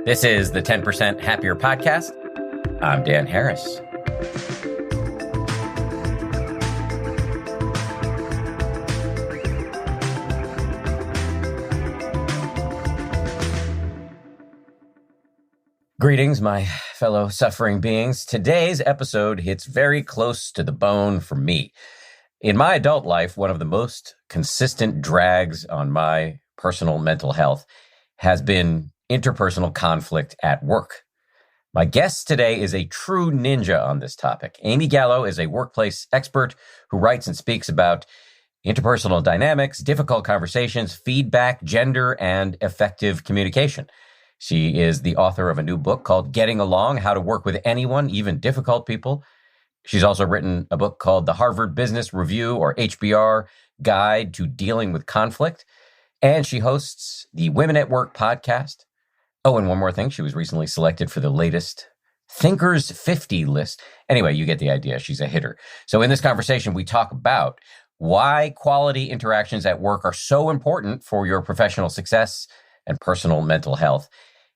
This is the 10% Happier Podcast. I'm Dan Harris. Greetings, my fellow suffering beings. Today's episode hits very close to the bone for me. In my adult life, one of the most consistent drags on my personal mental health has been interpersonal conflict at work. My guest today is a true ninja on this topic. Amy Gallo is a workplace expert who writes and speaks about interpersonal dynamics, difficult conversations, feedback, gender, and effective communication. She is the author of a new book called Getting Along: How to Work with Anyone, Even Difficult People. She's also written a book called The Harvard Business Review, or HBR, Guide to Dealing with Conflict. And she hosts the Women at Work podcast. Oh, and one more thing. She was recently selected for the latest Thinkers 50 list. Anyway, you get the idea. She's a hitter. So in this conversation, we talk about why quality interactions at work are so important for your professional success and personal mental health.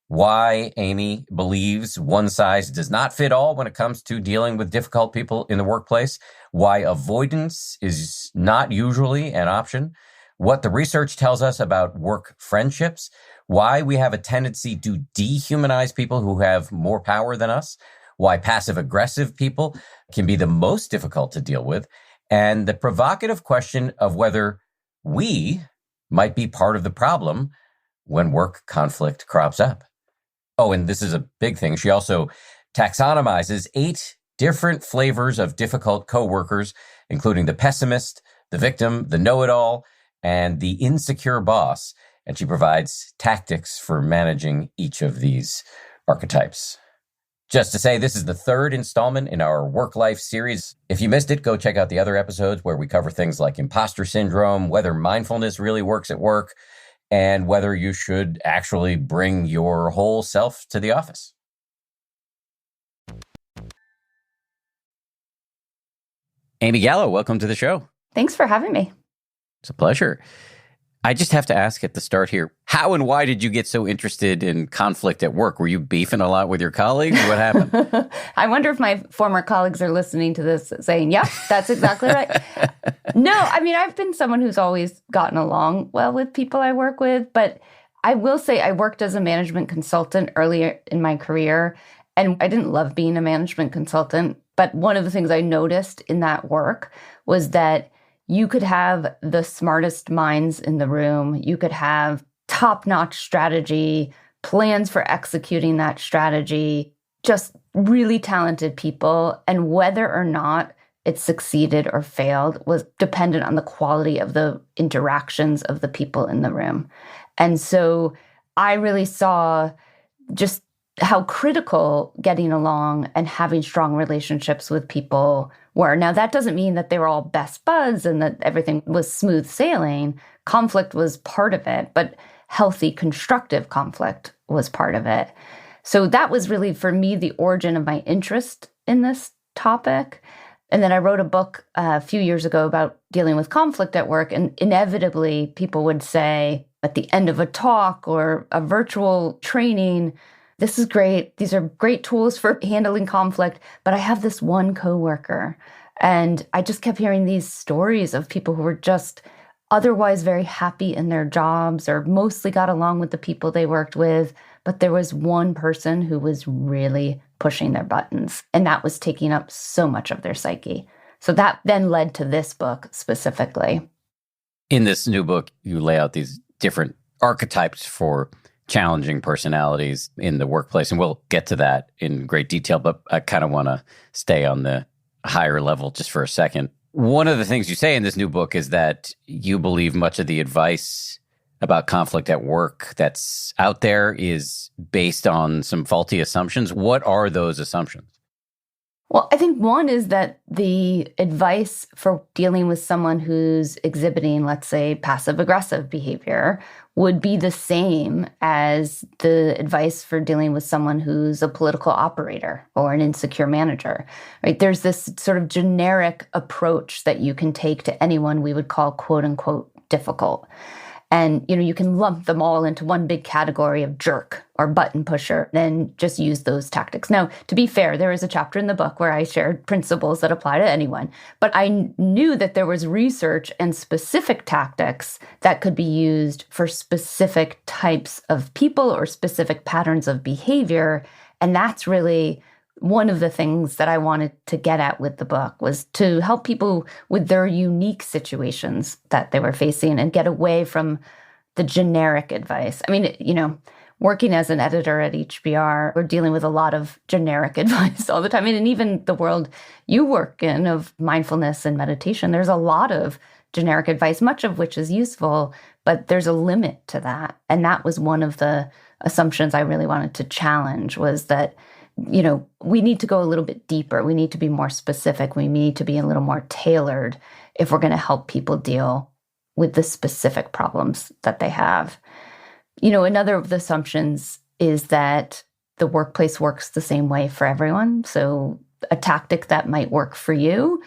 Why Amy believes one size does not fit all when it comes to dealing with difficult people in the workplace. Why avoidance is not usually an option. What the research tells us about work friendships. Why we have a tendency to dehumanize people who have more power than us. Why passive-aggressive people can be the most difficult to deal with. And the provocative question of whether we might be part of the problem when work conflict crops up. Oh, and this is a big thing. She also taxonomizes 8 different flavors of difficult coworkers, including the pessimist, the victim, the know-it-all, and the insecure boss. And she provides tactics for managing each of these archetypes. Just to say, this is the 3rd installment in our work-life series. If you missed it, go check out the other episodes where we cover things like imposter syndrome, whether mindfulness really works at work, and whether you should actually bring your whole self to the office. Amy Gallo, welcome to the show. Thanks for having me. It's a pleasure. I just have to ask at the start here, how and why did you get so interested in conflict at work? Were you beefing a lot with your colleagues? What happened? I wonder if my former colleagues are listening to this saying, yep, that's exactly right. No, I mean, I've been someone who's always gotten along well with people I work with, but I will say I worked as a management consultant earlier in my career, and I didn't love being a management consultant. But one of the things I noticed in that work was that you could have the smartest minds in the room. You could have top-notch strategy, plans for executing that strategy, just really talented people. And whether or not it succeeded or failed was dependent on the quality of the interactions of the people in the room. And so I really saw just how critical getting along and having strong relationships with people were. Now, that doesn't mean that they were all best buds and that everything was smooth sailing. Conflict was part of it, but healthy, constructive conflict was part of it. So that was really, for me, the origin of my interest in this topic. And then I wrote a book a few years ago about dealing with conflict at work. And inevitably, people would say at the end of a talk or a virtual training, this is great. These are great tools for handling conflict, but I have this one coworker. And I just kept hearing these stories of people who were just otherwise very happy in their jobs or mostly got along with the people they worked with. But there was one person who was really pushing their buttons, and that was taking up so much of their psyche. So that then led to this book specifically. In this new book, you lay out these different archetypes for challenging personalities in the workplace. And we'll get to that in great detail, but I kind of want to stay on the higher level just for a second. One of the things you say in this new book is that you believe much of the advice about conflict at work that's out there is based on some faulty assumptions. What are those assumptions? Well, I think one is that the advice for dealing with someone who's exhibiting, let's say, passive-aggressive behavior would be the same as the advice for dealing with someone who's a political operator or an insecure manager, right? There's this sort of generic approach that you can take to anyone we would call, quote unquote, difficult. And, you can lump them all into one big category of jerk, or button pusher, then just use those tactics. Now, to be fair, there is a chapter in the book where I shared principles that apply to anyone, but I knew that there was research and specific tactics that could be used for specific types of people or specific patterns of behavior. And that's really one of the things that I wanted to get at with the book, was to help people with their unique situations that they were facing and get away from the generic advice. I mean, working as an editor at HBR, we're dealing with a lot of generic advice all the time. And even the world you work in of mindfulness and meditation, there's a lot of generic advice, much of which is useful, but there's a limit to that. And that was one of the assumptions I really wanted to challenge, was that we need to go a little bit deeper. We need to be more specific. We need to be a little more tailored if we're going to help people deal with the specific problems that they have. Another of the assumptions is that the workplace works the same way for everyone. So a tactic that might work for you,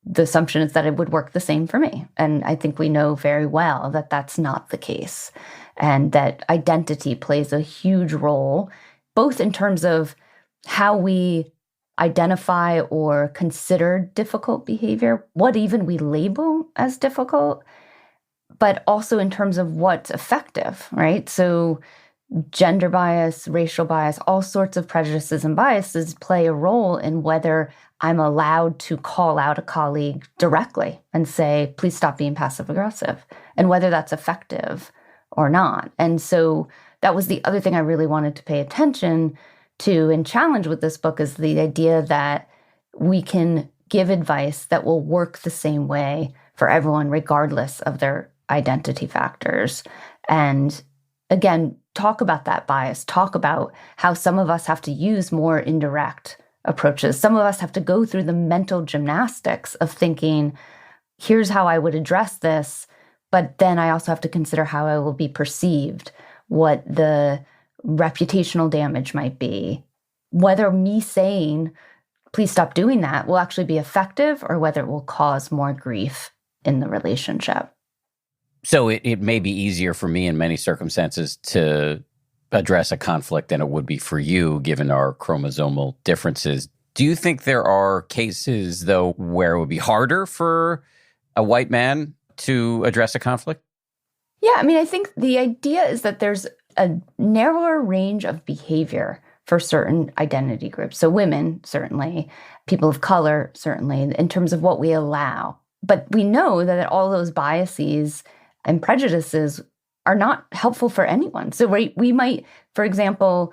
the assumption is that it would work the same for me. And I think we know very well that that's not the case, and that identity plays a huge role, both in terms of how we identify or consider difficult behavior, what even we label as difficult, but also in terms of what's effective, right? So gender bias, racial bias, all sorts of prejudices and biases play a role in whether I'm allowed to call out a colleague directly and say, please stop being passive aggressive, and whether that's effective or not. And so that was the other thing I really wanted to pay attention to and challenge with this book, is the idea that we can give advice that will work the same way for everyone, regardless of their identity factors. And again, talk about that bias, talk about how some of us have to use more indirect approaches. Some of us have to go through the mental gymnastics of thinking, here's how I would address this, but then I also have to consider how I will be perceived, what the reputational damage might be, whether me saying, please stop doing that, will actually be effective, or whether it will cause more grief in the relationship. So it may be easier for me in many circumstances to address a conflict than it would be for you, given our chromosomal differences. Do you think there are cases, though, where it would be harder for a white man to address a conflict? Yeah, I mean, I think the idea is that there's a narrower range of behavior for certain identity groups. So women, certainly, people of color, certainly, in terms of what we allow. But we know that all those biases and prejudices are not helpful for anyone. So we might, for example,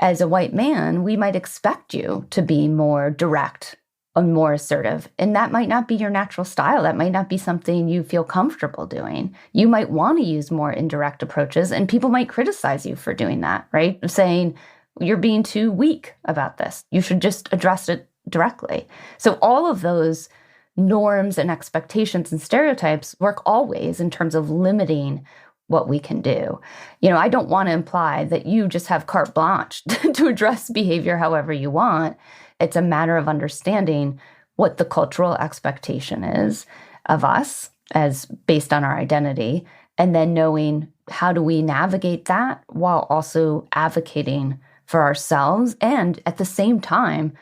as a white man, we might expect you to be more direct and more assertive. And that might not be your natural style. That might not be something you feel comfortable doing. You might want to use more indirect approaches, and people might criticize you for doing that, right? Saying, you're being too weak about this. You should just address it directly. So all of those norms and expectations and stereotypes work always in terms of limiting what we can do. I don't want to imply that you just have carte blanche to address behavior however you want. It's a matter of understanding what the cultural expectation is of us as based on our identity, and then knowing how do we navigate that while also advocating for ourselves, and at the same time,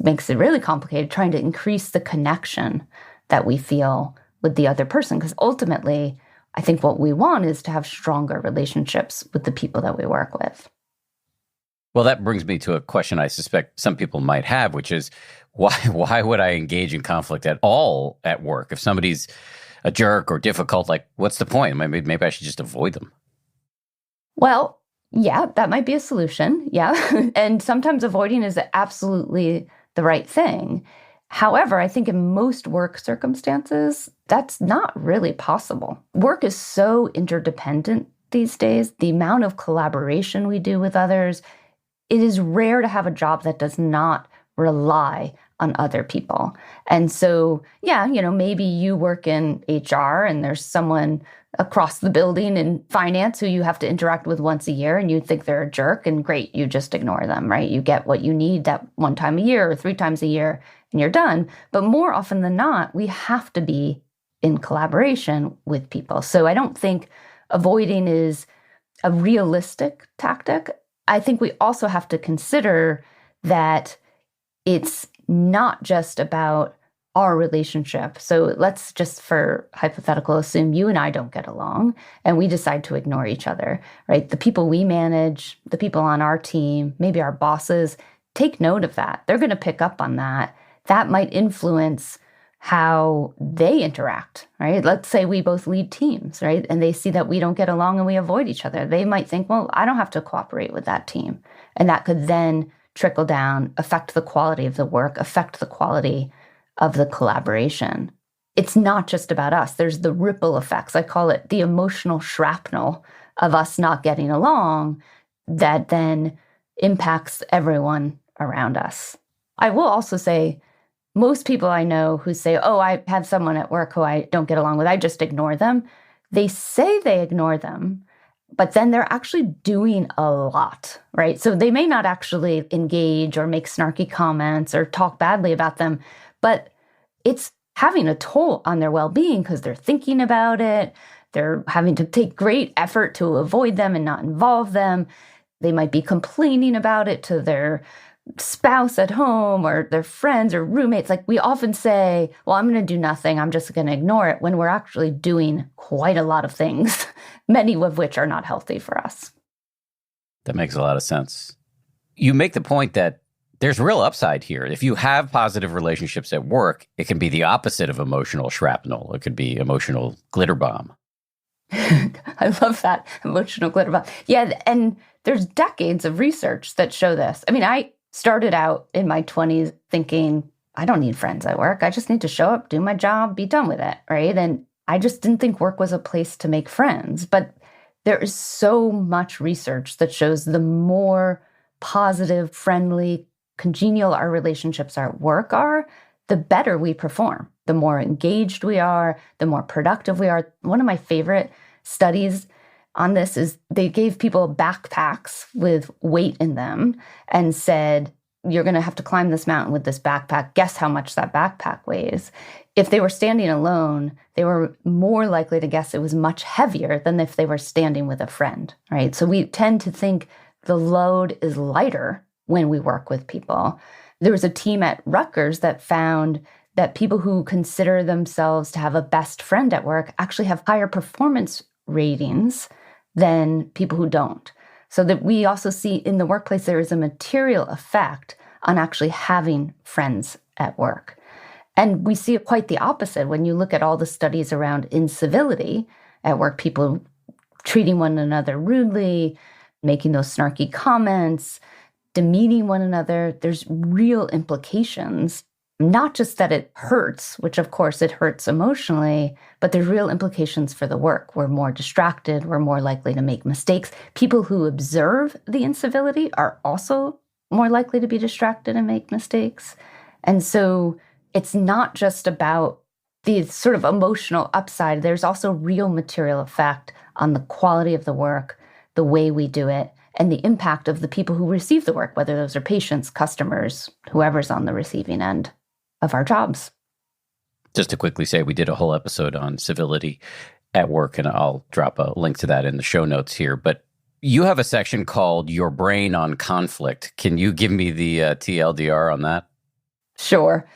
makes it really complicated, trying to increase the connection that we feel with the other person. Because ultimately, I think what we want is to have stronger relationships with the people that we work with. Well, that brings me to a question I suspect some people might have, which is, why would I engage in conflict at all at work? If somebody's a jerk or difficult, what's the point? Maybe I should just avoid them. Well, yeah, that might be a solution. Yeah. And sometimes avoiding is absolutely the right thing. However, I think in most work circumstances, that's not really possible. Work is so interdependent these days. The amount of collaboration we do with others, it is rare to have a job that does not rely on other people. And so, yeah, maybe you work in HR and there's someone across the building in finance who you have to interact with once a year, and you think they're a jerk, and great, you just ignore them, right? You get what you need that one time a year or 3 times a year, and you're done. But more often than not, we have to be in collaboration with people. So I don't think avoiding is a realistic tactic. I think we also have to consider that it's not just about our relationship. So let's just, for hypothetical, assume you and I don't get along and we decide to ignore each other, right? The people we manage, the people on our team, maybe our bosses, take note of that. They're going to pick up on that. That might influence how they interact, right? Let's say we both lead teams, right? And they see that we don't get along and we avoid each other. They might think, well, I don't have to cooperate with that team. And that could then trickle down, affect the quality of the work, affect the quality of the collaboration. It's not just about us. There's the ripple effects. I call it the emotional shrapnel of us not getting along that then impacts everyone around us. I will also say, most people I know who say, oh, I have someone at work who I don't get along with, I just ignore them. They say they ignore them, but then they're actually doing a lot, right? So they may not actually engage or make snarky comments or talk badly about them, but it's having a toll on their well-being because they're thinking about it. They're having to take great effort to avoid them and not involve them. They might be complaining about it to their spouse at home or their friends or roommates. Like, we often say, well, I'm going to do nothing. I'm just going to ignore it, when we're actually doing quite a lot of things, many of which are not healthy for us. That makes a lot of sense. You make the point that there's real upside here. If you have positive relationships at work, it can be the opposite of emotional shrapnel. It could be emotional glitter bomb. I love that, emotional glitter bomb. Yeah, and there's decades of research that show this. I mean, I started out in my 20s thinking, I don't need friends at work. I just need to show up, do my job, be done with it, right? And I just didn't think work was a place to make friends. But there is so much research that shows the more positive, friendly, congenial our relationships at work are, the better we perform, the more engaged we are, the more productive we are. One of my favorite studies on this is they gave people backpacks with weight in them and said, you're going to have to climb this mountain with this backpack. Guess how much that backpack weighs. If they were standing alone, they were more likely to guess it was much heavier than if they were standing with a friend, right? So we tend to think the load is lighter when we work with people. There was a team at Rutgers that found that people who consider themselves to have a best friend at work actually have higher performance ratings than people who don't. So that we also see in the workplace, there is a material effect on actually having friends at work. And we see quite the opposite when you look at all the studies around incivility at work, people treating one another rudely, making those snarky comments, demeaning one another. There's real implications, not just that it hurts, which of course it hurts emotionally, but there's real implications for the work. We're more distracted. We're more likely to make mistakes. People who observe the incivility are also more likely to be distracted and make mistakes. And so it's not just about the sort of emotional upside. There's also real material effect on the quality of the work, the way we do it, and the impact of the people who receive the work, whether those are patients, customers, whoever's on the receiving end of our jobs. Just to quickly say, we did a whole episode on civility at work, and I'll drop a link to that in the show notes here. But you have a section called Your Brain on Conflict. Can you give me the TLDR on that? Sure.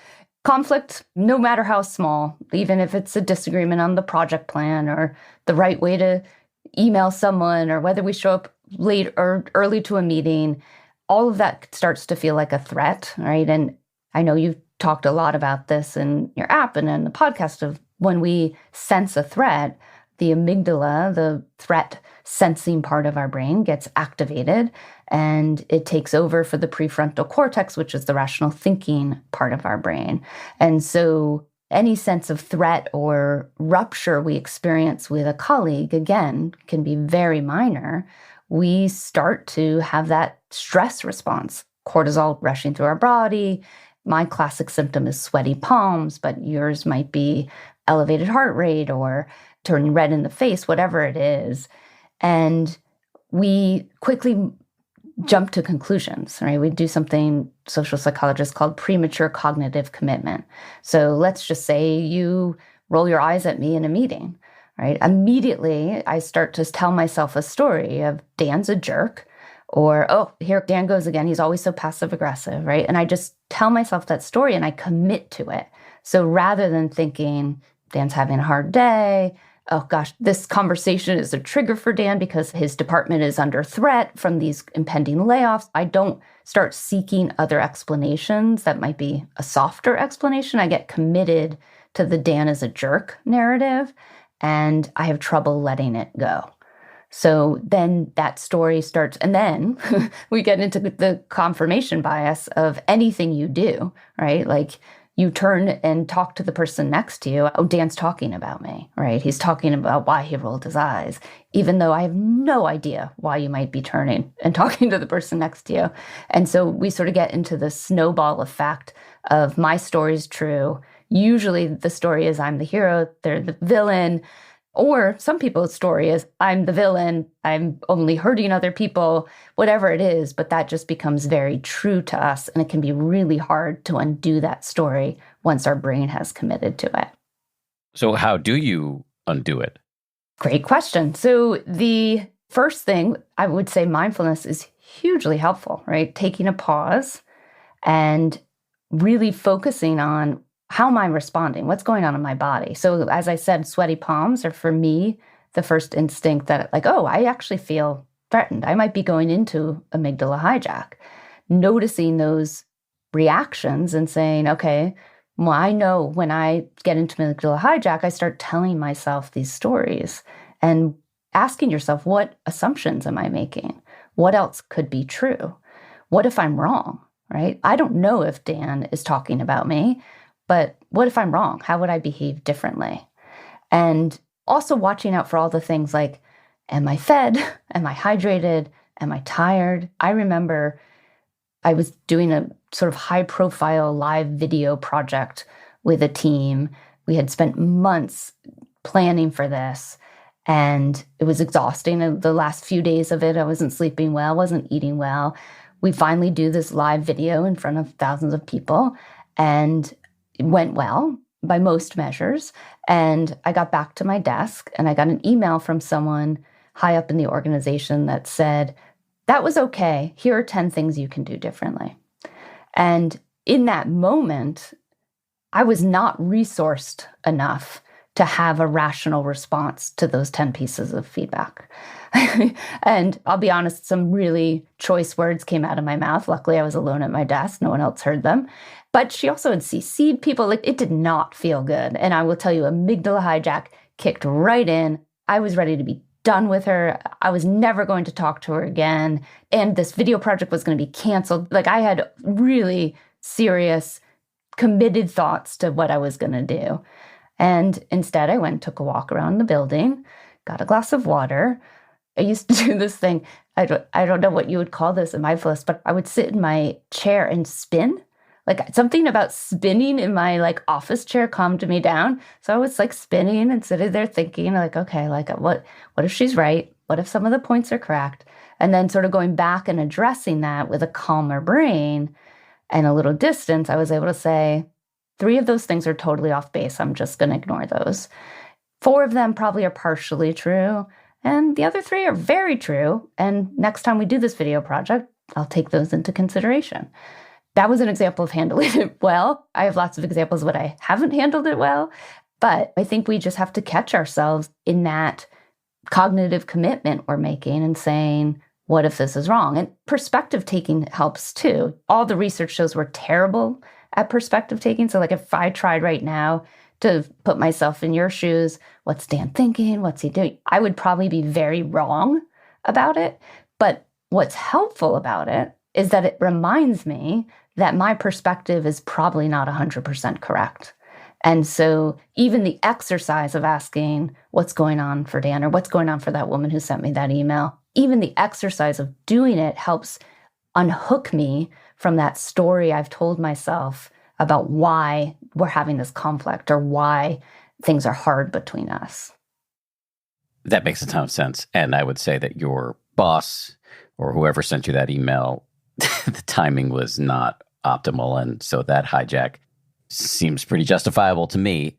Conflict, no matter how small, even if it's a disagreement on the project plan or the right way to email someone or whether we show up late or early to a meeting, all of that starts to feel like a threat, right? And I know you've talked a lot about this in your app and in the podcast of when we sense a threat, the amygdala, the threat sensing part of our brain, gets activated and it takes over for the prefrontal cortex, which is the rational thinking part of our brain. And so any sense of threat or rupture we experience with a colleague, again, can be very minor. We start to have that stress response, cortisol rushing through our body. My classic symptom is sweaty palms, but yours might be elevated heart rate or turning red in the face, whatever it is. And we quickly jump to conclusions, right? We do something social psychologists called premature cognitive commitment. So let's just say you roll your eyes at me in a meeting, right? Immediately, I start to tell myself a story of Dan's a jerk, or, oh, here Dan goes again. He's always so passive aggressive, right? And I just tell myself that story and I commit to it. So rather than thinking Dan's having a hard day, oh gosh, this conversation is a trigger for Dan because his department is under threat from these impending layoffs, I don't start seeking other explanations that might be a softer explanation. I get committed to the Dan is a jerk narrative, and I have trouble letting it go. So then that story starts, and then we get into the confirmation bias of anything you do, right? Like you turn and talk to the person next to you. Oh, Dan's talking about me, right? He's talking about why he rolled his eyes, even though I have no idea why you might be turning and talking to the person next to you. And so we sort of get into the snowball effect of my story's true. Usually the story is I'm the hero, they're the villain. Or some people's story is, I'm the villain, I'm only hurting other people, whatever it is, but that just becomes very true to us. And it can be really hard to undo that story once our brain has committed to it. So how do you undo it? Great question. So the first thing, I would say mindfulness is hugely helpful, right? Taking a pause and really focusing on, how am I responding? What's going on in my body? So as I said, sweaty palms are for me the first instinct that like, oh, I actually feel threatened. I might be going into amygdala hijack. Noticing those reactions and saying, okay, well, I know when I get into amygdala hijack, I start telling myself these stories and asking yourself, what assumptions am I making? What else could be true? What if I'm wrong, right? I don't know if Dan is talking about me. But what if I'm wrong? How would I behave differently? And also watching out for all the things like, am I fed? Am I hydrated? Am I tired? I remember I was doing a sort of high profile live video project with a team. We had spent months planning for this, and it was exhausting. The last few days of it, I wasn't sleeping well, wasn't eating well. We finally do this live video in front of thousands of people, and it went well by most measures. And I got back to my desk and I got an email from someone high up in the organization that said, that was okay. Here are 10 things you can do differently. And in that moment, I was not resourced enough to have a rational response to those 10 pieces of feedback. And I'll be honest, some really choice words came out of my mouth. Luckily, I was alone at my desk. No one else heard them. But she also had CC'd people. Like, it did not feel good. And I will tell you, amygdala hijack kicked right in. I was ready to be done with her. I was never going to talk to her again. And this video project was going to be canceled. Like, I had really serious, committed thoughts to what I was going to do. And instead, I went and took a walk around the building, got a glass of water. I used to do this thing. I don't know what you would call this in mindfulness, but I would sit in my chair and spin. Like, something about spinning in my like office chair calmed me down. So I was like spinning and sitting there thinking like, okay, like what if she's right? What if some of the points are correct? And then sort of going back and addressing that with a calmer brain and a little distance, I was able to say, 3 of those things are totally off base. I'm just going to ignore those. 4 of them probably are partially true. And the other 3 are very true. And next time we do this video project, I'll take those into consideration. That was an example of handling it well. I have lots of examples of what I haven't handled it well. But I think we just have to catch ourselves in that cognitive commitment we're making and saying, what if this is wrong? And perspective taking helps too. All the research shows we're terrible at perspective taking. So like if I tried right now to put myself in your shoes, what's Dan thinking? What's he doing? I would probably be very wrong about it. But what's helpful about it is that it reminds me that my perspective is probably not 100% correct. And so even the exercise of asking what's going on for Dan or what's going on for that woman who sent me that email, even the exercise of doing it helps unhook me from that story I've told myself about why we're having this conflict or why things are hard between us. That makes a ton of sense. And I would say that your boss or whoever sent you that email, the timing was not optimal. And so that hijack seems pretty justifiable to me.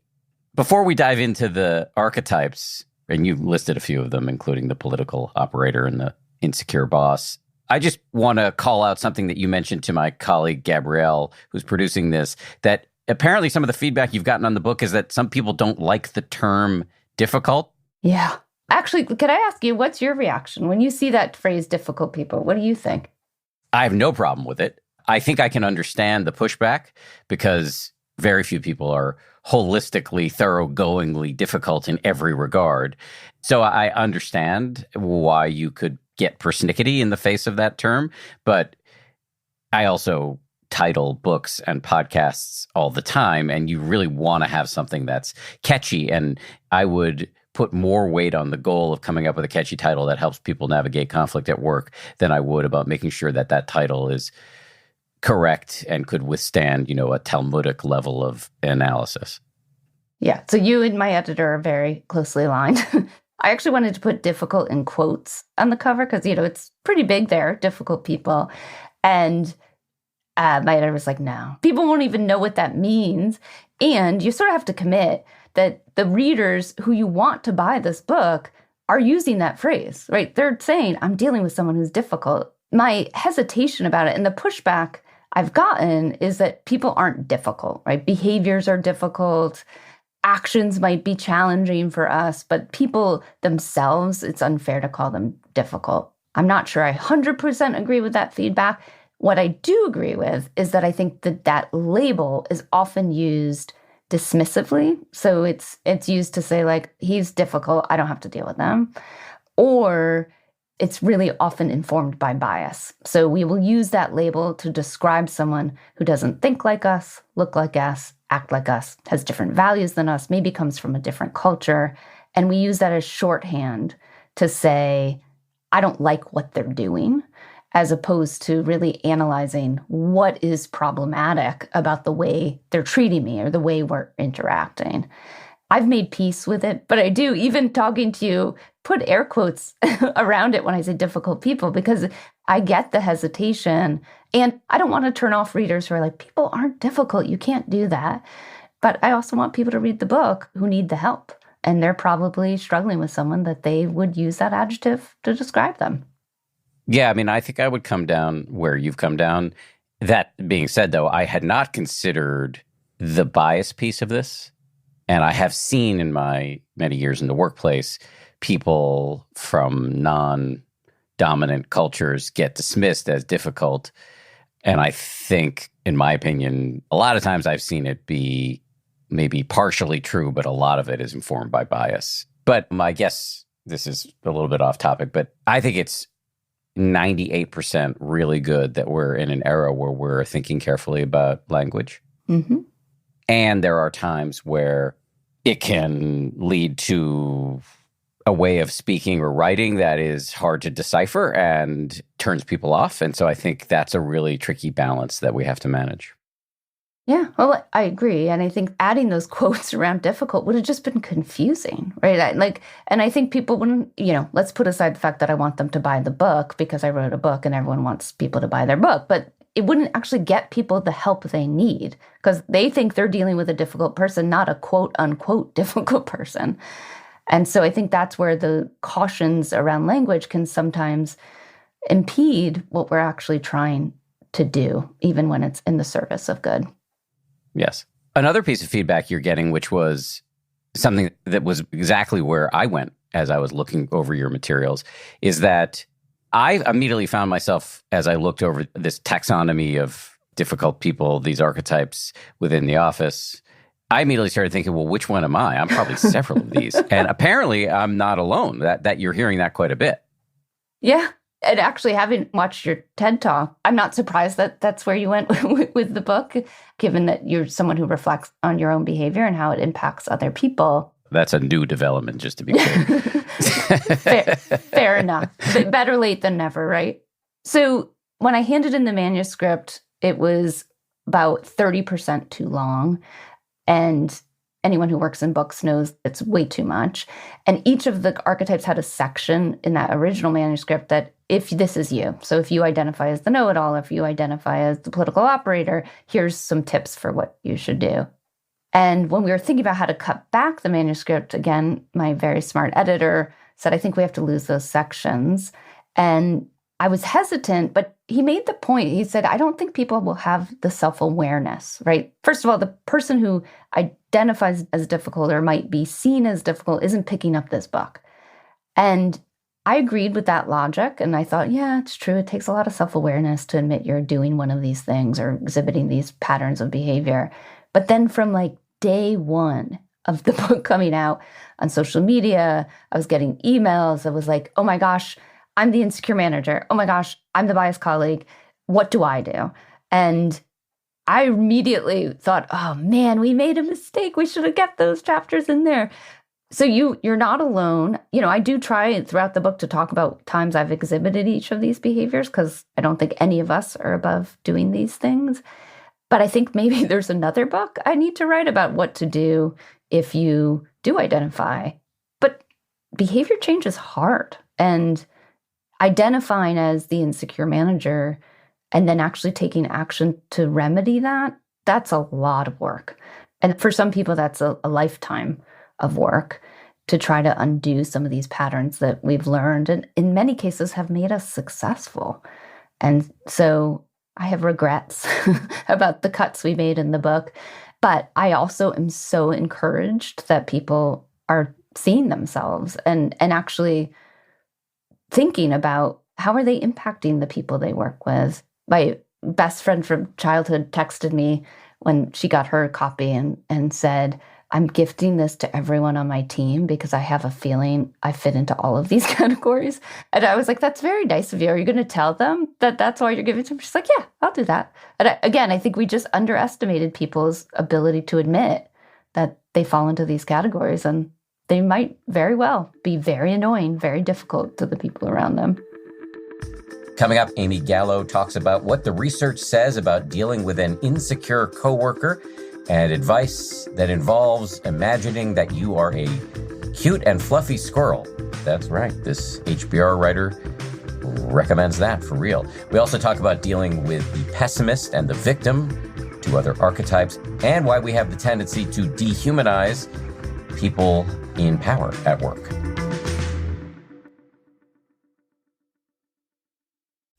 Before we dive into the archetypes, and you've listed a few of them, including the political operator and the insecure boss. I just want to call out something that you mentioned to my colleague, Gabrielle, who's producing this, that apparently some of the feedback you've gotten on the book is that some people don't like the term difficult. Yeah. Actually, could I ask you, what's your reaction when you see that phrase, difficult people? What do you think? I have no problem with it. I think I can understand the pushback because very few people are holistically, thoroughgoingly difficult in every regard. So I understand why you could get persnickety in the face of that term, but I also title books and podcasts all the time, and you really want to have something that's catchy. And I would put more weight on the goal of coming up with a catchy title that helps people navigate conflict at work than I would about making sure that that title is correct and could withstand, a Talmudic level of analysis. Yeah. So you and my editor are very closely aligned. I actually wanted to put difficult in quotes on the cover because, it's pretty big there, difficult people. And my editor was like, no, people won't even know what that means. And you sort of have to commit that the readers who you want to buy this book are using that phrase, right? They're saying, I'm dealing with someone who's difficult. My hesitation about it and the pushback I've gotten is that people aren't difficult, right? Behaviors are difficult. Actions might be challenging for us, but people themselves, it's unfair to call them difficult. I'm not sure I 100% agree with that feedback. What I do agree with is that I think that label is often used dismissively. So it's used to say like, he's difficult, I don't have to deal with them. Or it's really often informed by bias. So we will use that label to describe someone who doesn't think like us, look like us, act like us, has different values than us, maybe comes from a different culture. And we use that as shorthand to say, I don't like what they're doing, as opposed to really analyzing what is problematic about the way they're treating me or the way we're interacting. I've made peace with it, but I do, even talking to you, put air quotes around it when I say difficult people, because I get the hesitation. And I don't want to turn off readers who are like, people aren't difficult, you can't do that. But I also want people to read the book who need the help. And they're probably struggling with someone that they would use that adjective to describe them. Yeah, I think I would come down where you've come down. That being said, though, I had not considered the bias piece of this. And I have seen in my many years in the workplace, people from non-dominant cultures get dismissed as difficult. And I think, in my opinion, a lot of times I've seen it be maybe partially true, but a lot of it is informed by bias. But my guess, this is a little bit off topic, but I think it's 98% really good that we're in an era where we're thinking carefully about language. Mm-hmm. And there are times where it can lead to a way of speaking or writing that is hard to decipher and turns people off. And so I think that's a really tricky balance that we have to manage. Yeah, well, I agree. And I think adding those quotes around difficult would have just been confusing, right? And I think people wouldn't, let's put aside the fact that I want them to buy the book because I wrote a book and everyone wants people to buy their book, but it wouldn't actually get people the help they need because they think they're dealing with a difficult person, not a quote unquote difficult person. And so I think that's where the cautions around language can sometimes impede what we're actually trying to do, even when it's in the service of good. Yes. Another piece of feedback you're getting, which was something that was exactly where I went as I was looking over your materials, is that I immediately found myself, as I looked over this taxonomy of difficult people, these archetypes within the office, I immediately started thinking, well, which one am I? I'm probably several of these. And apparently I'm not alone, that you're hearing that quite a bit. Yeah. And actually, having watched your TED Talk, I'm not surprised that that's where you went with the book, given that you're someone who reflects on your own behavior and how it impacts other people. That's a new development, just to be clear. Fair enough. But better late than never, right? So when I handed in the manuscript, it was about 30% too long. And anyone who works in books knows it's way too much. And each of the archetypes had a section in that original manuscript that if this is you, so if you identify as the know-it-all, if you identify as the political operator, here's some tips for what you should do. And when we were thinking about how to cut back the manuscript, again, my very smart editor said, I think we have to lose those sections. And I was hesitant, but he made the point. He said, I don't think people will have the self-awareness, right? First of all, the person who identifies as difficult or might be seen as difficult isn't picking up this book. And I agreed with that logic. And I thought, yeah, it's true. It takes a lot of self-awareness to admit you're doing one of these things or exhibiting these patterns of behavior. But then from like day one of the book coming out on social media, I was getting emails. I was like, oh my gosh, I'm the insecure manager. Oh my gosh, I'm the biased colleague. What do I do? And I immediately thought, oh man, we made a mistake. We should have kept those chapters in there. So you're not alone. I do try throughout the book to talk about times I've exhibited each of these behaviors because I don't think any of us are above doing these things. But I think maybe there's another book I need to write about what to do if you do identify. But behavior change is hard. And identifying as the insecure manager and then actually taking action to remedy that, that's a lot of work. And for some people, that's a lifetime of work to try to undo some of these patterns that we've learned and in many cases have made us successful. And so I have regrets about the cuts we made in the book, but I also am so encouraged that people are seeing themselves and actually thinking about how are they impacting the people they work with. My best friend from childhood texted me when she got her copy and said, I'm gifting this to everyone on my team because I have a feeling I fit into all of these categories. And I was like, that's very nice of you. Are you going to tell them that that's why you're giving it to them? She's like, yeah, I'll do that. And I think we just underestimated people's ability to admit that they fall into these categories. And they might very well be very annoying, very difficult to the people around them. Coming up, Amy Gallo talks about what the research says about dealing with an insecure coworker and advice that involves imagining that you are a cute and fluffy squirrel. That's right. This HBR writer recommends that for real. We also talk about dealing with the pessimist and the victim, two other archetypes, and why we have the tendency to dehumanize people in power at work.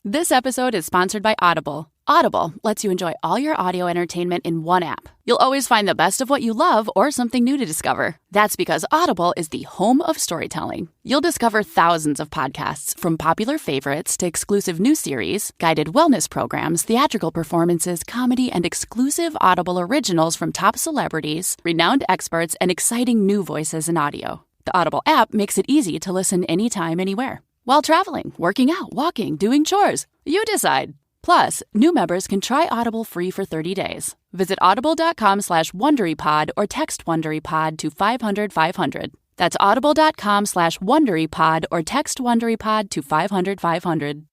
This episode is sponsored by Audible. Audible lets you enjoy all your audio entertainment in one app. You'll always find the best of what you love or something new to discover. That's because Audible is the home of storytelling. You'll discover thousands of podcasts, from popular favorites to exclusive new series, guided wellness programs, theatrical performances, comedy, and exclusive Audible originals from top celebrities, renowned experts, and exciting new voices in audio. The Audible app makes it easy to listen anytime, anywhere. While traveling, working out, walking, doing chores. You decide. Plus, new members can try Audible free for 30 days. Visit audible.com/WonderyPod or text WonderyPod to 500-500. That's audible.com/WonderyPod or text WonderyPod to 500-500.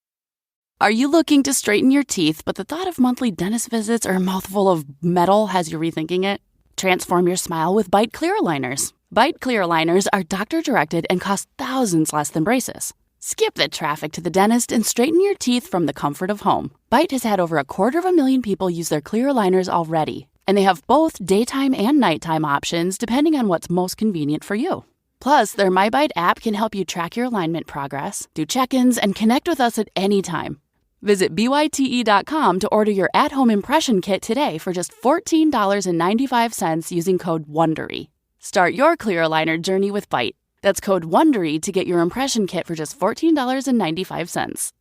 Are you looking to straighten your teeth, but the thought of monthly dentist visits or a mouthful of metal has you rethinking it? Transform your smile with Bite Clear Aligners. Bite Clear Aligners are doctor-directed and cost thousands less than braces. Skip the traffic to the dentist and straighten your teeth from the comfort of home. Bite has had over 250,000 people use their clear aligners already, and they have both daytime and nighttime options depending on what's most convenient for you. Plus, their MyBite app can help you track your alignment progress, do check-ins, and connect with us at any time. Visit BYTE.com to order your at-home impression kit today for just $14.95 using code WONDERY. Start your clear aligner journey with Bite. That's code WONDERY to get your impression kit for just $14.95.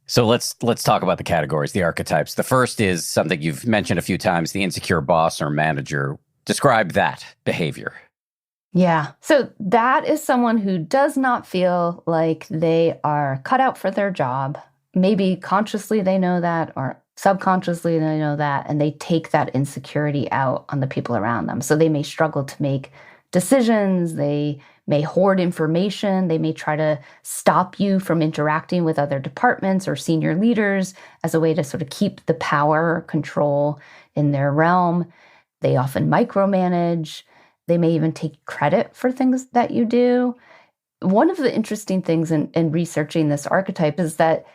So let's talk about the categories, the archetypes. The first is something you've mentioned a few times, the insecure boss or manager. Describe that behavior. Yeah. So that is someone who does not feel like they are cut out for their job. Maybe consciously they know that, or subconsciously they know that, and they take that insecurity out on the people around them. So they may struggle to make decisions. They may hoard information. They may try to stop you from interacting with other departments or senior leaders as a way to sort of keep the power or control in their realm. They often micromanage. They may even take credit for things that you do. One of the interesting things in researching this archetype is that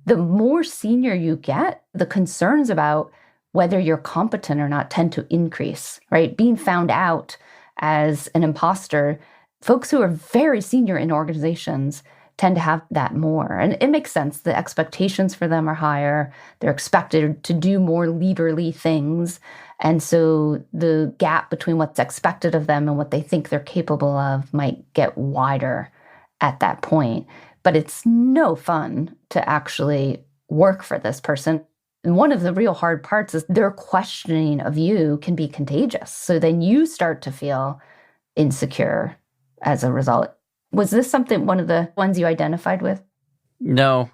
the more senior you get, the concerns about whether you're competent or not tend to increase, right? Being found out as an imposter, folks who are very senior in organizations tend to have that more. And it makes sense. The expectations for them are higher. They're expected to do more leaderly things. And so the gap between what's expected of them and what they think they're capable of might get wider at that point. But it's no fun to actually work for this person. And one of the real hard parts is their questioning of you can be contagious. So then you start to feel insecure as a result. Was this one of the ones you identified with? No.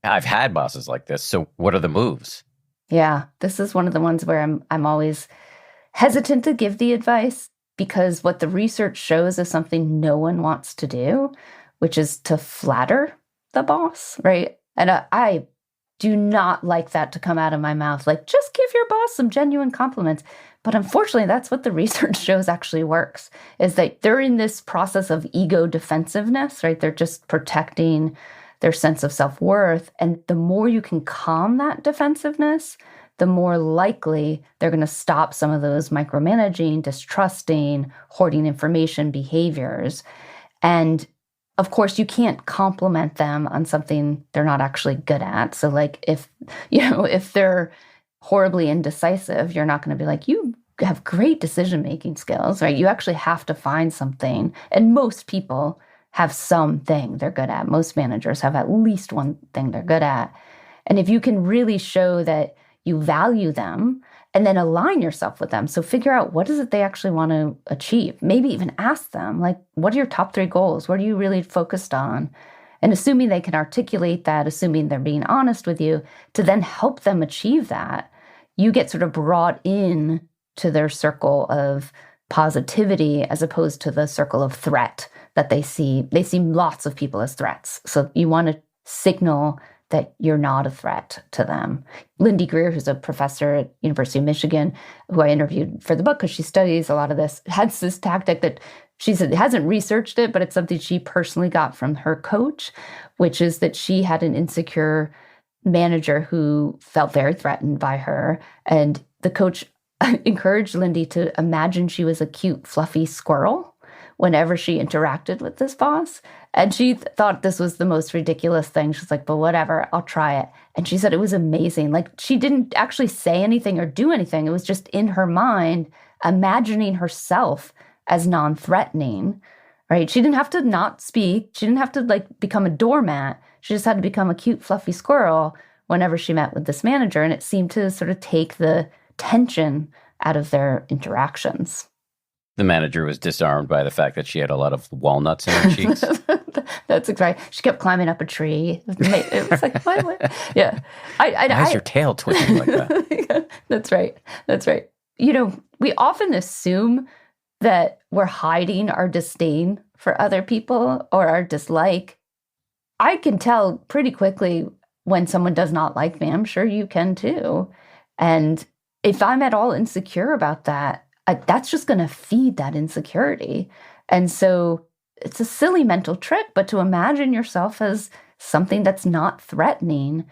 I've had bosses like this. So what are the moves? Yeah, this is one of the ones where I'm always hesitant to give the advice, because what the research shows is something no one wants to do, which is to flatter the boss, right? And I do not like that to come out of my mouth, like, just give your boss some genuine compliments. But unfortunately, that's what the research shows actually works, is that they're in this process of ego defensiveness, right? They're just protecting their sense of self-worth. And the more you can calm that defensiveness, the more likely they're going to stop some of those micromanaging, distrusting, hoarding information behaviors. And of course, you can't compliment them on something they're not actually good at. So like if they're horribly indecisive, you're not going to be like, you have great decision-making skills, right? You actually have to find something. And most people have something they're good at. Most managers have at least one thing they're good at. And if you can really show that you value them and then align yourself with them. So figure out, what is it they actually want to achieve? Maybe even ask them, like, what are your top 3 goals? What are you really focused on? And assuming they can articulate that, assuming they're being honest with you, to then help them achieve that, you get sort of brought in to their circle of positivity as opposed to the circle of threat that they see. They see lots of people as threats. So you want to signal that you're not a threat to them. Lindy Greer, who's a professor at University of Michigan, who I interviewed for the book because she studies a lot of this, has this tactic that she said hasn't researched it, but it's something she personally got from her coach, which is that she had an insecure manager who felt very threatened by her. And the coach encouraged Lindy to imagine she was a cute, fluffy squirrel whenever she interacted with this boss. And she thought this was the most ridiculous thing. She's like, but whatever, I'll try it. And she said it was amazing. Like, she didn't actually say anything or do anything. It was just in her mind, imagining herself as non-threatening, right? She didn't have to not speak. She didn't have to like become a doormat. She just had to become a cute, fluffy squirrel whenever she met with this manager. And it seemed to sort of take the tension out of their interactions. The manager was disarmed by the fact that she had a lot of walnuts in her cheeks. That's exactly. She kept climbing up a tree. It was like, what? Yeah. Why is your tail twitching like that? That's right. That's right. You know, we often assume that we're hiding our disdain for other people or our dislike. I can tell pretty quickly when someone does not like me. I'm sure you can too. And if I'm at all insecure about that, that's just going to feed that insecurity. And so it's a silly mental trick, but to imagine yourself as something that's not threatening,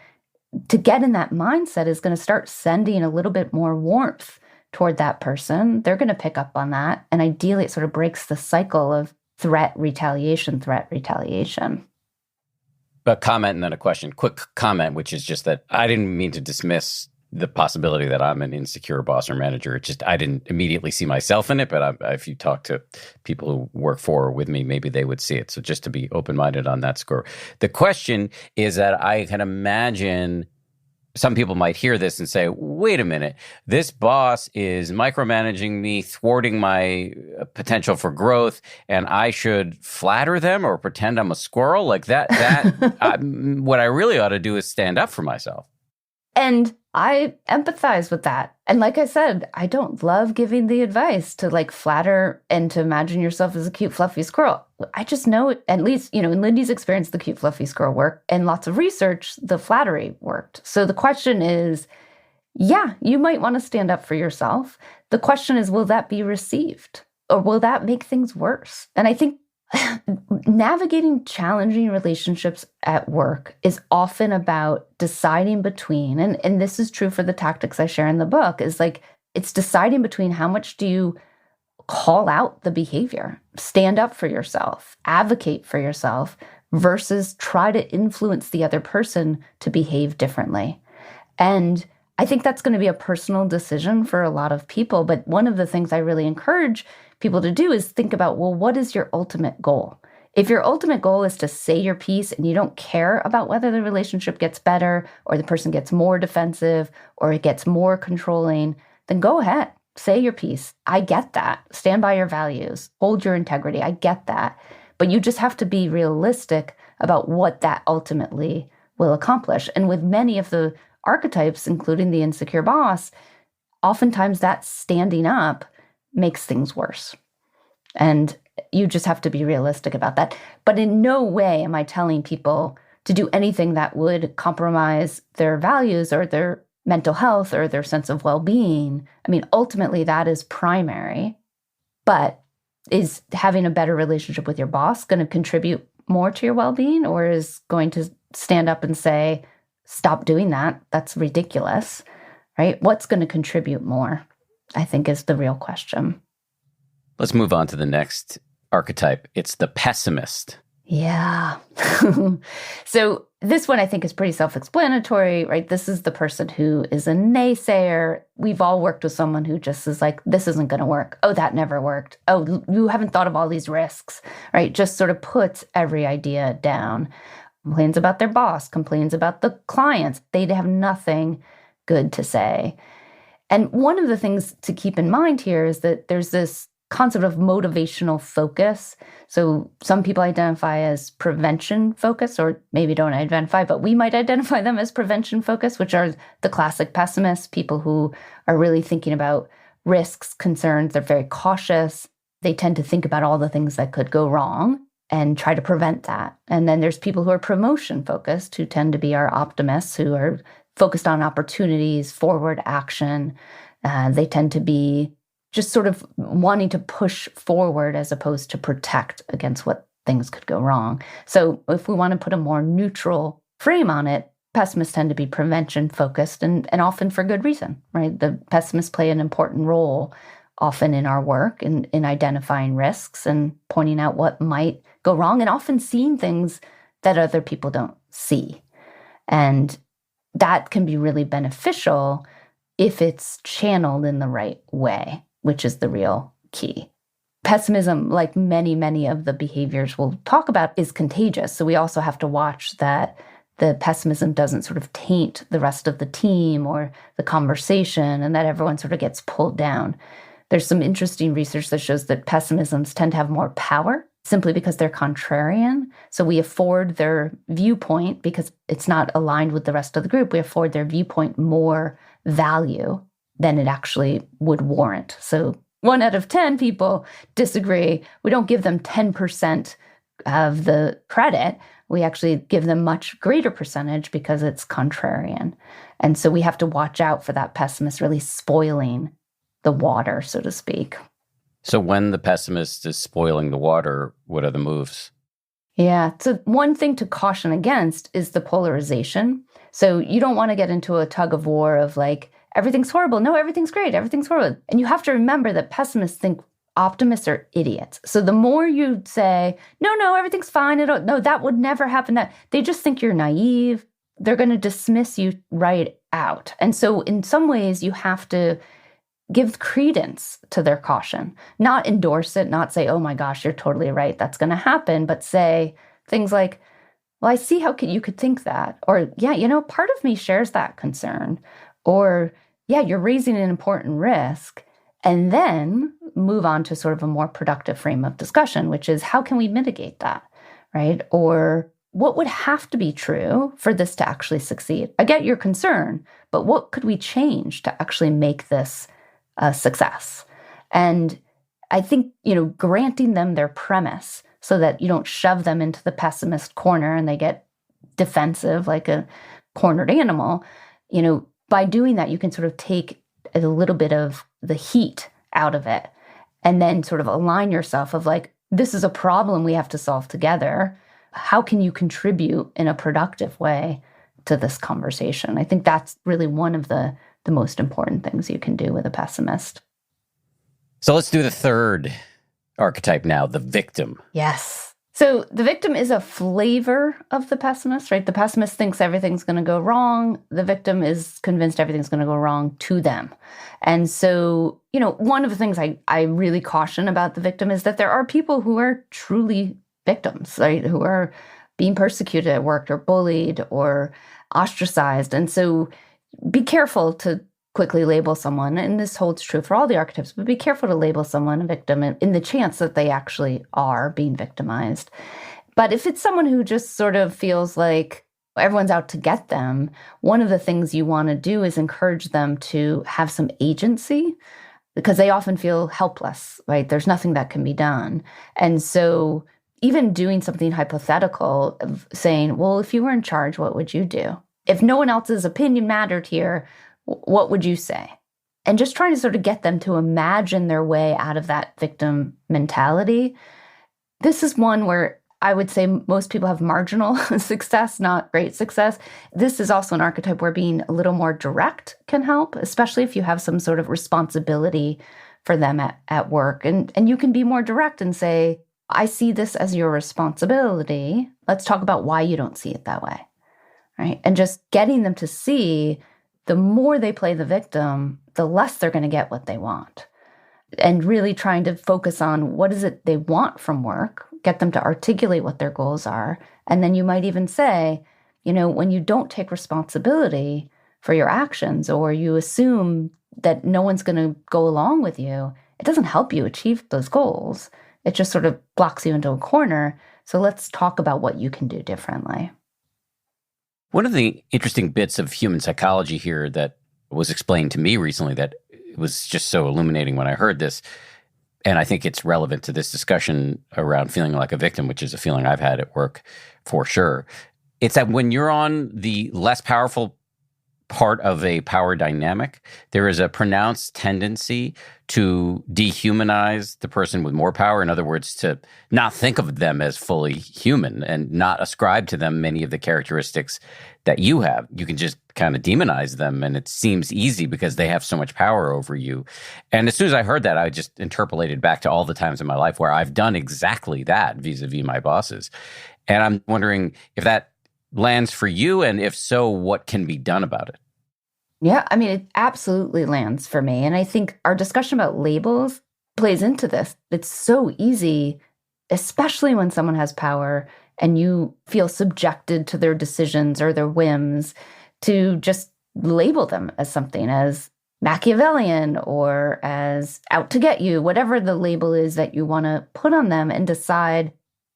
to get in that mindset is going to start sending a little bit more warmth toward that person. They're going to pick up on that. And ideally, it sort of breaks the cycle of threat, retaliation. A comment and then a question. Quick comment, which is just that I didn't mean to dismiss the possibility that I'm an insecure boss or manager. It's just I didn't immediately see myself in it, but if you talk to people who work for or with me, maybe they would see it. So just to be open-minded on that score. The question is that I can imagine some people might hear this and say, wait a minute, this boss is micromanaging me, thwarting my potential for growth, and I should flatter them or pretend I'm a squirrel? Like that what I really ought to do is stand up for myself. And I empathize with that. And like I said, I don't love giving the advice to like flatter and to imagine yourself as a cute, fluffy squirrel. I just know, at least, in Lindy's experience, the cute, fluffy squirrel worked. And lots of research, the flattery worked. So the question is, yeah, you might want to stand up for yourself. The question is, will that be received? Or will that make things worse? And I think navigating challenging relationships at work is often about deciding between, and this is true for the tactics I share in the book, is like it's deciding between how much do you call out the behavior, stand up for yourself, advocate for yourself, versus try to influence the other person to behave differently. And I think that's going to be a personal decision for a lot of people. But one of the things I really encourage people to do is think about, well, what is your ultimate goal? If your ultimate goal is to say your piece and you don't care about whether the relationship gets better or the person gets more defensive or it gets more controlling, then go ahead, say your piece. I get that. Stand by your values, hold your integrity. I get that. But you just have to be realistic about what that ultimately will accomplish. And with many of the archetypes, including the insecure boss, oftentimes that standing up makes things worse. And you just have to be realistic about that. But in no way am I telling people to do anything that would compromise their values or their mental health or their sense of well-being. I mean, ultimately, that is primary. But is having a better relationship with your boss going to contribute more to your well-being, or is going to stand up and say, stop doing that? That's ridiculous, right? What's going to contribute more, I think, is the real question. Let's move on to the next archetype. It's the pessimist. Yeah. So this one I think is pretty self-explanatory, right? This is the person who is a naysayer. We've all worked with someone who just is like, this isn't going to work. Oh, that never worked. Oh, you haven't thought of all these risks, right? Just sort of puts every idea down. Complains about their boss, complains about the clients. They have nothing good to say. And one of the things to keep in mind here is that there's this concept of motivational focus. So some people identify as prevention focus, or maybe don't identify, but we might identify them as prevention focus, which are the classic pessimists, people who are really thinking about risks, concerns. They're very cautious. They tend to think about all the things that could go wrong and try to prevent that. And then there's people who are promotion focused, who tend to be our optimists, who are focused on opportunities, forward action. They tend to be just sort of wanting to push forward as opposed to protect against what things could go wrong. So if we want to put a more neutral frame on it, pessimists tend to be prevention focused and often for good reason, right? The pessimists play an important role often in our work in identifying risks and pointing out what might go wrong and often seeing things that other people don't see. And that can be really beneficial if it's channeled in the right way, which is the real key. Pessimism, like many, many of the behaviors we'll talk about, is contagious. So we also have to watch that the pessimism doesn't sort of taint the rest of the team or the conversation and that everyone sort of gets pulled down. There's some interesting research that shows that pessimisms tend to have more power simply because they're contrarian. So we afford their viewpoint, because it's not aligned with the rest of the group, we afford their viewpoint more value than it actually would warrant. So 1 out of 10 people disagree. We don't give them 10% of the credit. We actually give them much greater percentage because it's contrarian. And so we have to watch out for that pessimist really spoiling the water, so to speak. So when the pessimist is spoiling the water, what are the moves? Yeah. So one thing to caution against is the polarization. So you don't want to get into a tug of war of like, everything's horrible. No, everything's great. Everything's horrible. And you have to remember that pessimists think optimists are idiots. So the more you say, no, everything's fine. No, that would never happen. That they just think you're naive. They're going to dismiss you right out. And so in some ways you have to give credence to their caution, not endorse it, not say, oh my gosh, you're totally right, that's going to happen, but say things like, well, I see how you could think that. Or, yeah, part of me shares that concern. Or, yeah, you're raising an important risk. And then move on to sort of a more productive frame of discussion, which is how can we mitigate that, right? Or what would have to be true for this to actually succeed? I get your concern, but what could we change to actually make this a success? And I think, granting them their premise so that you don't shove them into the pessimist corner and they get defensive like a cornered animal, by doing that, you can sort of take a little bit of the heat out of it and then sort of align yourself of like, this is a problem we have to solve together. How can you contribute in a productive way to this conversation? I think that's really one of the most important things you can do with a pessimist. So let's do the third archetype now, the victim. Yes. So the victim is a flavor of the pessimist, right? The pessimist thinks everything's going to go wrong. The victim is convinced everything's going to go wrong to them. And so, one of the things I really caution about the victim is that there are people who are truly victims, right? Who are being persecuted at work or bullied or ostracized. And so be careful to quickly label someone, and this holds true for all the archetypes, but be careful to label someone a victim in the chance that they actually are being victimized. But if it's someone who just sort of feels like everyone's out to get them, one of the things you want to do is encourage them to have some agency, because they often feel helpless, right? There's nothing that can be done. And so even doing something hypothetical, of saying, well, if you were in charge, what would you do? If no one else's opinion mattered here, what would you say? And just trying to sort of get them to imagine their way out of that victim mentality. This is one where I would say most people have marginal success, not great success. This is also an archetype where being a little more direct can help, especially if you have some sort of responsibility for them at work. And you can be more direct and say, I see this as your responsibility. Let's talk about why you don't see it that way, right? And just getting them to see, the more they play the victim, the less they're going to get what they want. And really trying to focus on what is it they want from work, get them to articulate what their goals are. And then you might even say, when you don't take responsibility for your actions, or you assume that no one's going to go along with you, it doesn't help you achieve those goals. It just sort of blocks you into a corner. So let's talk about what you can do differently. One of the interesting bits of human psychology here that was explained to me recently that was just so illuminating when I heard this, and I think it's relevant to this discussion around feeling like a victim, which is a feeling I've had at work for sure. It's that when you're on the less powerful part of a power dynamic, there is a pronounced tendency to dehumanize the person with more power. In other words, to not think of them as fully human and not ascribe to them many of the characteristics that you have. You can just kind of demonize them, and it seems easy because they have so much power over you. And as soon as I heard that, I just interpolated back to all the times in my life where I've done exactly that vis-a-vis my bosses. And I'm wondering if that lands for you, and if so, what can be done about it? Yeah, I mean, it absolutely lands for me. And I think our discussion about labels plays into this. It's so easy, especially when someone has power and you feel subjected to their decisions or their whims, to just label them as something, as Machiavellian or as out to get you, whatever the label is that you want to put on them, and decide,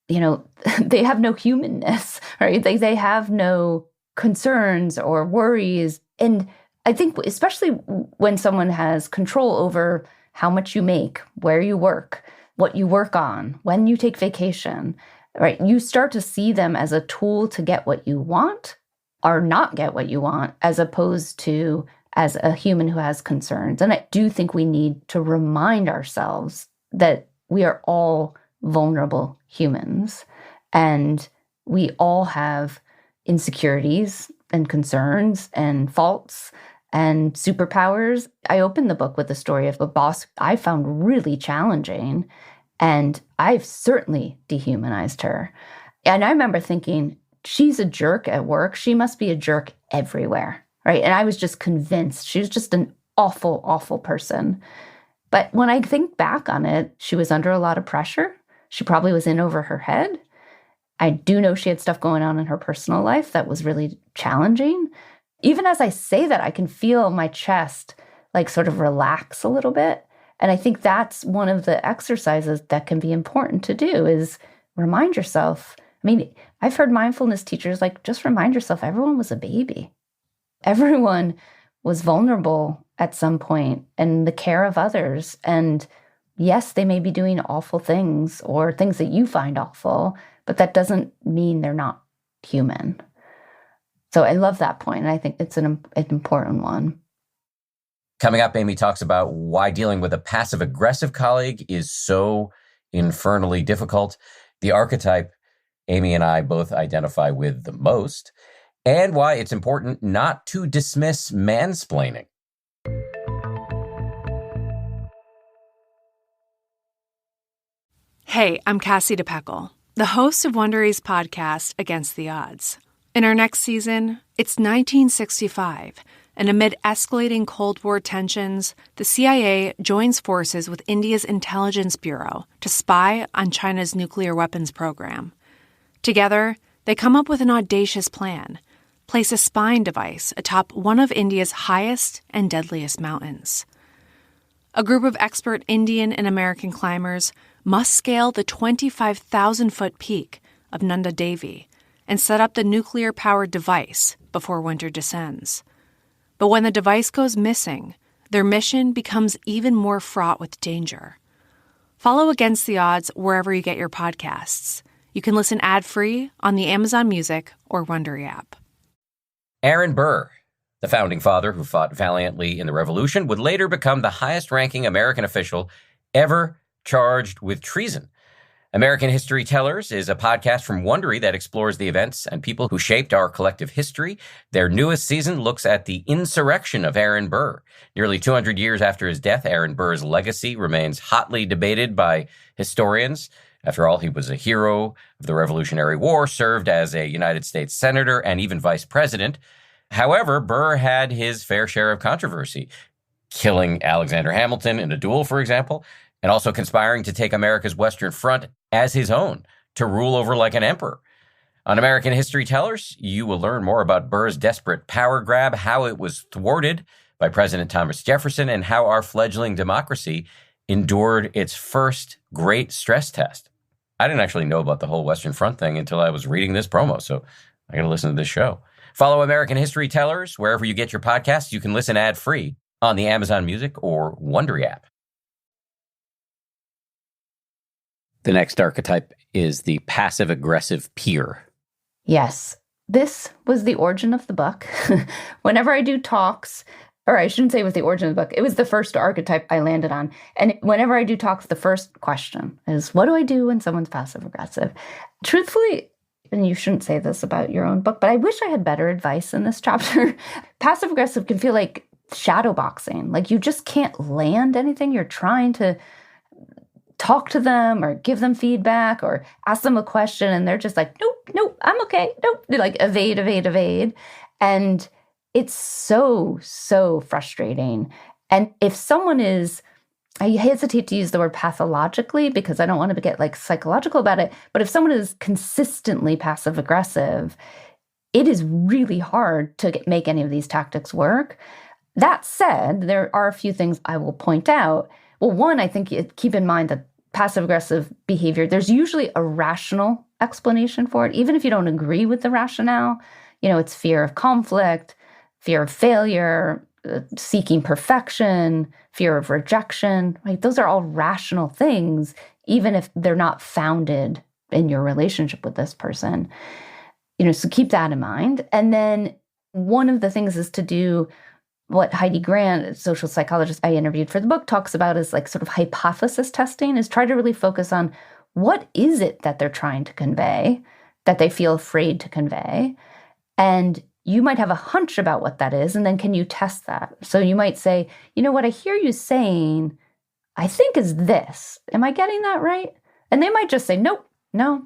they have no humanness, right? They have no concerns or worries. And I think especially when someone has control over how much you make, where you work, what you work on, when you take vacation, right? You start to see them as a tool to get what you want or not get what you want, as opposed to as a human who has concerns. And I do think we need to remind ourselves that we are all vulnerable humans, and we all have insecurities and concerns and faults and superpowers. I opened the book with the story of a boss I found really challenging, and I've certainly dehumanized her. And I remember thinking, she's a jerk at work. She must be a jerk everywhere, right? And I was just convinced she was just an awful, awful person. But when I think back on it, she was under a lot of pressure. She probably was in over her head. I do know she had stuff going on in her personal life that was really challenging. Even as I say that, I can feel my chest like sort of relax a little bit. And I think that's one of the exercises that can be important to do, is remind yourself. I mean, I've heard mindfulness teachers just remind yourself everyone was a baby. Everyone was vulnerable at some point in the care of others. And yes, they may be doing awful things or things that you find awful, but that doesn't mean they're not human. So I love that point, and I think it's an important one. Coming up, Amy talks about why dealing with a passive-aggressive colleague is so infernally difficult, the archetype Amy and I both identify with the most, and why it's important not to dismiss mansplaining. Hey, I'm Cassie DePeckle, the host of Wondery's podcast, Against the Odds. In our next season, it's 1965, and amid escalating Cold War tensions, the CIA joins forces with India's Intelligence Bureau to spy on China's nuclear weapons program. Together, they come up with an audacious plan: place a spying device atop one of India's highest and deadliest mountains. A group of expert Indian and American climbers must scale the 25,000-foot peak of Nanda Devi and set up the nuclear-powered device before winter descends. But when the device goes missing, their mission becomes even more fraught with danger. Follow Against the Odds wherever you get your podcasts. You can listen ad-free on the Amazon Music or Wondery app. Aaron Burr, the founding father who fought valiantly in the Revolution, would later become the highest-ranking American official ever charged with treason. American History Tellers is a podcast from Wondery that explores the events and people who shaped our collective history. Their newest season looks at the insurrection of Aaron Burr. Nearly 200 years after his death, Aaron Burr's legacy remains hotly debated by historians. After all, he was a hero of the Revolutionary War, served as a United States senator and even vice president. However, Burr had his fair share of controversy, killing Alexander Hamilton in a duel, for example, and also conspiring to take America's Western Front as his own, to rule over like an emperor. On American History Tellers, you will learn more about Burr's desperate power grab, how it was thwarted by President Thomas Jefferson, and how our fledgling democracy endured its first great stress test. I didn't actually know about the whole Western Front thing until I was reading this promo, so I got to listen to this show. Follow American History Tellers wherever you get your podcasts. You can listen ad-free on the Amazon Music or Wondery app. The next archetype is the passive-aggressive peer. Yes, this was the origin of the book. Whenever I do talks, or I shouldn't say it was the origin of the book, it was the first archetype I landed on. And whenever I do talks, the first question is, what do I do when someone's passive-aggressive? Truthfully, and you shouldn't say this about your own book, but I wish I had better advice in this chapter. Passive-aggressive can feel like shadow boxing. Like you just can't land anything. You're trying to talk to them or give them feedback or ask them a question, and they're just like, nope, I'm okay, nope. They like evade. And it's so frustrating. And if someone is, I hesitate to use the word pathologically because I don't want to get like psychological about it, but if someone is consistently passive aggressive, it is really hard to make any of these tactics work. That said, there are a few things I will point out. Well, one, I think keep in mind that passive-aggressive behavior, there's usually a rational explanation for it, even if you don't agree with the rationale. You know, it's fear of conflict, fear of failure, seeking perfection, fear of rejection. Right? Those are all rational things, even if they're not founded in your relationship with this person. You know, so keep that in mind. And then one of the things is to do what Heidi Grant, a social psychologist I interviewed for the book, talks about is like sort of hypothesis testing, is try to really focus on what is it that they're trying to convey, that they feel afraid to convey. And you might have a hunch about what that is, and then can you test that? So you might say, you know, what I hear you saying, I think is this. Am I getting that right? And they might just say, nope. No,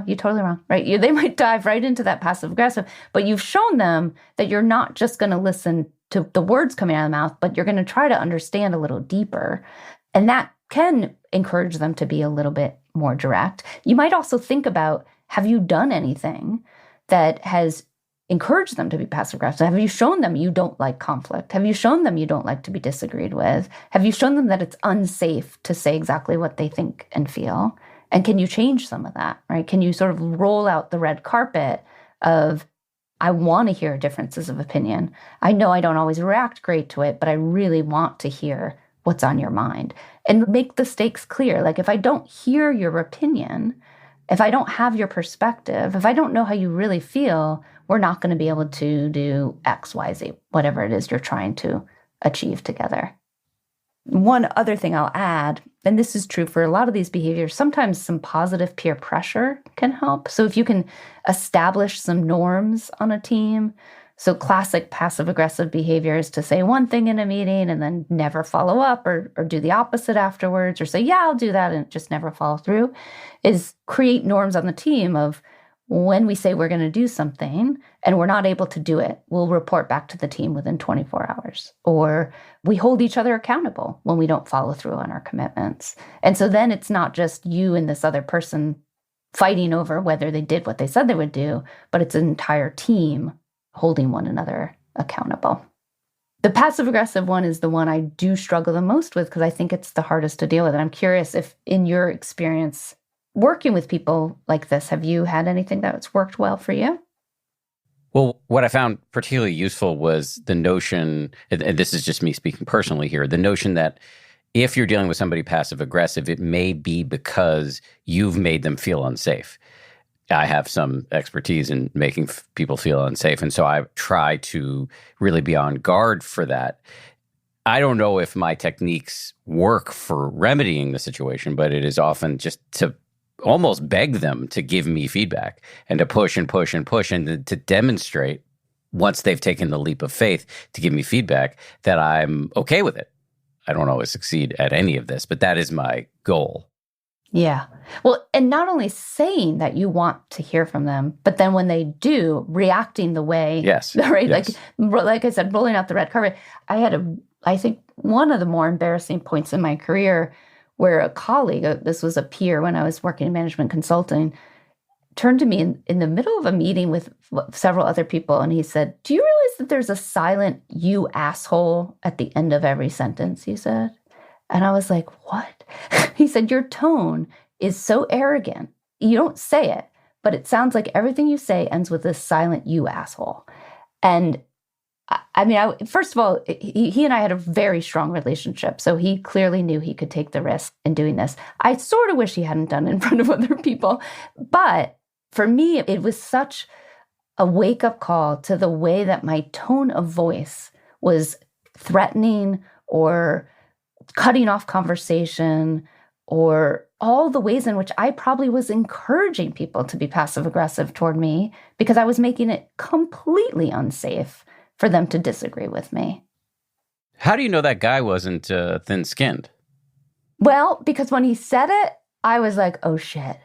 you're totally wrong, right? They might dive right into that passive aggressive, but you've shown them that you're not just going to listen to the words coming out of the mouth, but you're going to try to understand a little deeper. And that can encourage them to be a little bit more direct. You might also think about, have you done anything that has encouraged them to be passive aggressive? Have you shown them you don't like conflict? Have you shown them you don't like to be disagreed with? Have you shown them that it's unsafe to say exactly what they think and feel? And can you change some of that, right? Can you sort of roll out the red carpet of, I want to hear differences of opinion. I know I don't always react great to it, but I really want to hear what's on your mind. And make the stakes clear. Like if I don't hear your opinion, if I don't have your perspective, if I don't know how you really feel, we're not going to be able to do X, Y, Z, whatever it is you're trying to achieve together. One other thing I'll add, and this is true for a lot of these behaviors, sometimes some positive peer pressure can help. So if you can establish some norms on a team, so classic passive-aggressive behavior is to say one thing in a meeting and then never follow up or do the opposite afterwards, or say, yeah, I'll do that and just never follow through, is create norms on the team of when we say we're going to do something and we're not able to do it, we'll report back to the team within 24 hours. Or we hold each other accountable when we don't follow through on our commitments. And so then it's not just you and this other person fighting over whether they did what they said they would do, but it's an entire team holding one another accountable. The passive-aggressive one is the one I do struggle the most with because I think it's the hardest to deal with. And I'm curious if in your experience working with people like this, have you had anything that's worked well for you? Well, what I found particularly useful was the notion, and this is just me speaking personally here, the notion that if you're dealing with somebody passive-aggressive, it may be because you've made them feel unsafe. I have some expertise in making people feel unsafe, and so I try to really be on guard for that. I don't know if my techniques work for remedying the situation, but it is often just to almost beg them to give me feedback and to push and push and push and to demonstrate, once they've taken the leap of faith to give me feedback, that I'm okay with it. I don't always succeed at any of this, but that is my goal. Yeah. Well, and not only saying that you want to hear from them, but then when they do, reacting the way, yes, right? Yes. Like I said, rolling out the red carpet. I had I think one of the more embarrassing points in my career where a colleague, this was a peer when I was working in management consulting, turned to me in the middle of a meeting with several other people, and he said, "Do you realize that there's a silent 'you asshole' at the end of every sentence?" he said. And I was like, "What?" He said, "Your tone is so arrogant. You don't say it, but it sounds like everything you say ends with this silent 'you asshole.'" And I mean, first of all, he and I had a very strong relationship, so he clearly knew he could take the risk in doing this. I sort of wish he hadn't done it in front of other people, but for me, it was such a wake-up call to the way that my tone of voice was threatening or cutting off conversation, or all the ways in which I probably was encouraging people to be passive-aggressive toward me because I was making it completely unsafe for them to disagree with me. How do you know that guy wasn't thin-skinned? Well, because when he said it, I was like, oh shit.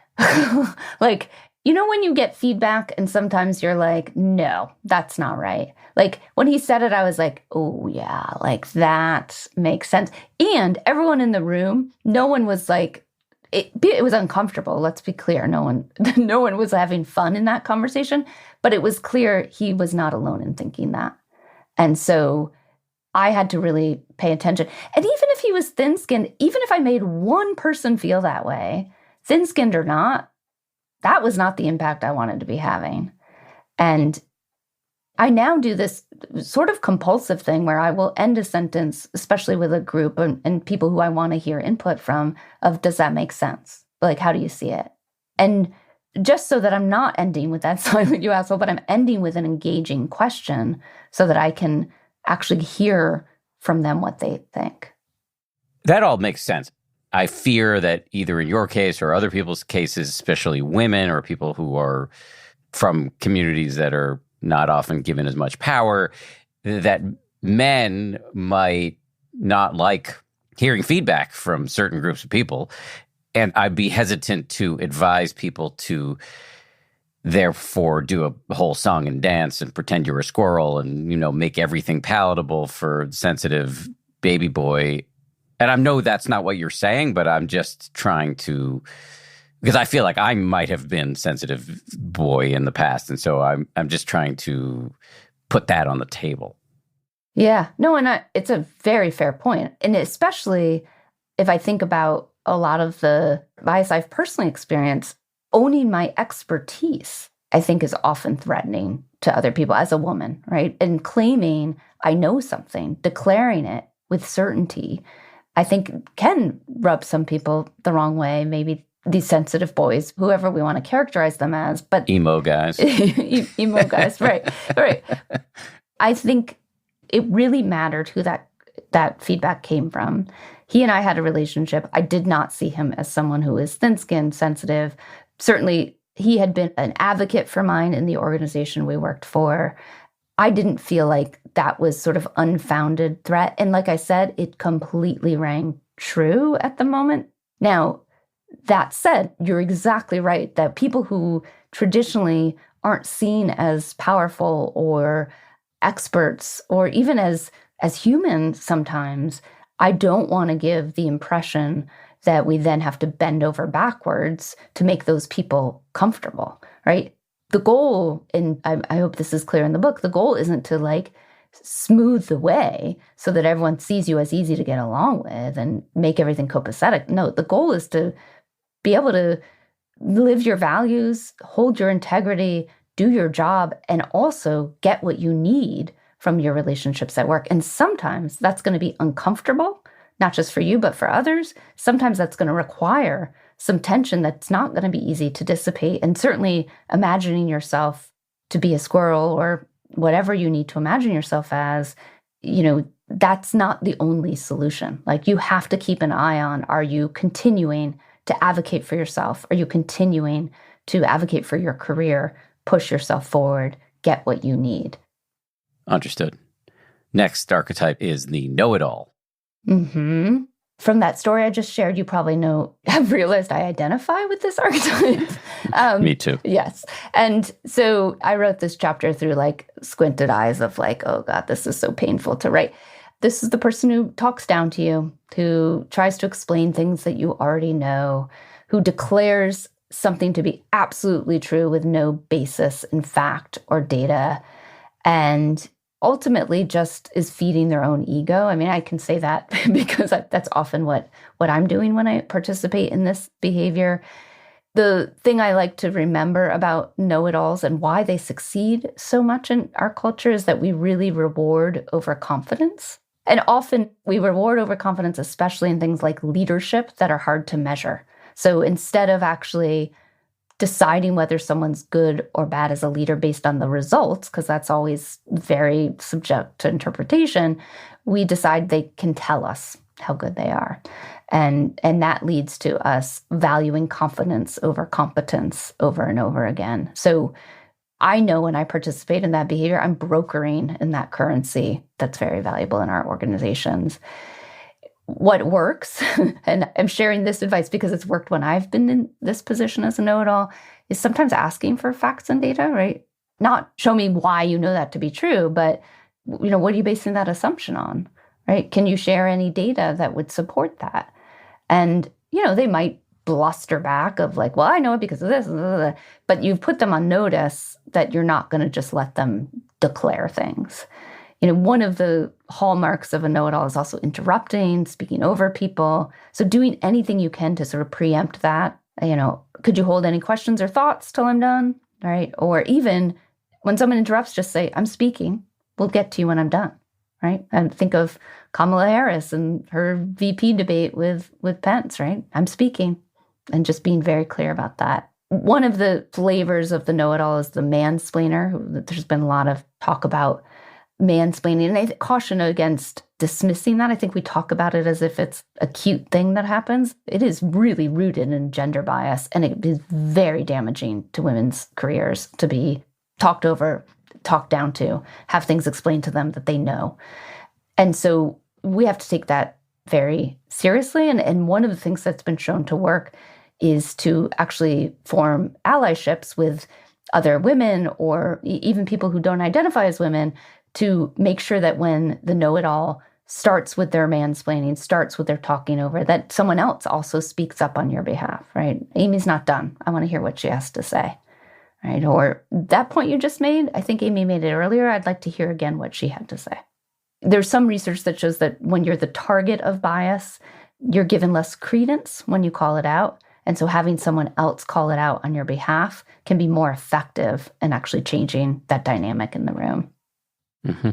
Like, you know when you get feedback and sometimes you're like, no, that's not right. Like when he said it, I was like, oh yeah, like that makes sense. And everyone in the room, no one was like, it was uncomfortable. Let's be clear. No one was having fun in that conversation, but it was clear he was not alone in thinking that. And so I had to really pay attention. And even if he was thin-skinned, even if I made one person feel that way, thin-skinned or not, that was not the impact I wanted to be having. And I now do this sort of compulsive thing where I will end a sentence, especially with a group and people who I want to hear input from, of does that make sense? Like, how do you see it? And just so that I'm not ending with that silent "you asshole," but I'm ending with an engaging question so that I can actually hear from them what they think. That all makes sense. I fear that either in your case or other people's cases, especially women or people who are from communities that are not often given as much power, that men might not like hearing feedback from certain groups of people. And I'd be hesitant to advise people to therefore do a whole song and dance and pretend you're a squirrel and, make everything palatable for sensitive baby boy. And I know that's not what you're saying, but I'm just trying to, because I feel like I might have been sensitive boy in the past. And so I'm just trying to put that on the table. Yeah, no, and it's a very fair point. And especially if I think about a lot of the bias I've personally experienced, owning my expertise, I think is often threatening to other people as a woman, right? And claiming I know something, declaring it with certainty, I think can rub some people the wrong way, maybe these sensitive boys, whoever we want to characterize them as. But emo guys. Emo guys, right. I think it really mattered who that that feedback came from. He and I had a relationship. I did not see him as someone who is thin-skinned, sensitive. Certainly, he had been an advocate for mine in the organization we worked for. I didn't feel like that was sort of unfounded threat. And like I said, it completely rang true at the moment. Now, that said, you're exactly right that people who traditionally aren't seen as powerful or experts or even as humans sometimes, I don't want to give the impression that we then have to bend over backwards to make those people comfortable, right? The goal, and I hope this is clear in the book, the goal isn't to like smooth the way so that everyone sees you as easy to get along with and make everything copacetic. No, the goal is to be able to live your values, hold your integrity, do your job, and also get what you need from your relationships at work. And sometimes that's going to be uncomfortable, not just for you, but for others. Sometimes that's going to require some tension that's not going to be easy to dissipate. And certainly imagining yourself to be a squirrel or whatever you need to imagine yourself as, that's not the only solution. Like you have to keep an eye on, are you continuing to advocate for yourself? Are you continuing to advocate for your career, push yourself forward, get what you need? Understood. Next archetype is the know-it-all. Mm-hmm. From that story I just shared, you probably have realized I identify with this archetype. Me too. Yes. And so I wrote this chapter through like squinted eyes of like, oh God, this is so painful to write. This is the person who talks down to you, who tries to explain things that you already know, who declares something to be absolutely true with no basis in fact or data, and ultimately just is feeding their own ego. I mean, I can say that because that's often what I'm doing when I participate in this behavior. The thing I like to remember about know-it-alls and why they succeed so much in our culture is that we really reward overconfidence. And often we reward overconfidence, especially in things like leadership that are hard to measure. So instead of actually deciding whether someone's good or bad as a leader based on the results, because that's always very subject to interpretation, we decide they can tell us how good they are. And that leads to us valuing confidence over competence over and over again. So I know when I participate in that behavior, I'm brokering in that currency that's very valuable in our organizations. What works, and I'm sharing this advice because it's worked when I've been in this position as a know-it-all, is sometimes asking for facts and data, right? Not show me why you know that to be true, but what are you basing that assumption on, right? Can you share any data that would support that? And, they might bluster back of like, well, I know it because of this, but you've put them on notice that you're not going to just let them declare things. One of the hallmarks of a know-it-all is also interrupting, speaking over people. So doing anything you can to sort of preempt that. Could you hold any questions or thoughts till I'm done? All right. Or even when someone interrupts, just say, I'm speaking. We'll get to you when I'm done. Right. And think of Kamala Harris and her VP debate with Pence, right? I'm speaking, and just being very clear about that. One of the flavors of the know-it-all is the mansplainer. There's been a lot of talk about mansplaining, and I caution against dismissing that. I think we talk about it as if it's a cute thing that happens. It is really rooted in gender bias, and it is very damaging to women's careers to be talked over, talked down to, have things explained to them that they know. And so we have to take that very seriously. And one of the things that's been shown to work is to actually form allyships with other women or even people who don't identify as women, to make sure that when the know-it-all starts with their mansplaining, starts with their talking over, that someone else also speaks up on your behalf, right? Amy's not done. I want to hear what she has to say, right? Or that point you just made, I think Amy made it earlier. I'd like to hear again what she had to say. There's some research that shows that when you're the target of bias, you're given less credence when you call it out. And so having someone else call it out on your behalf can be more effective in actually changing that dynamic in the room. Mm-hmm.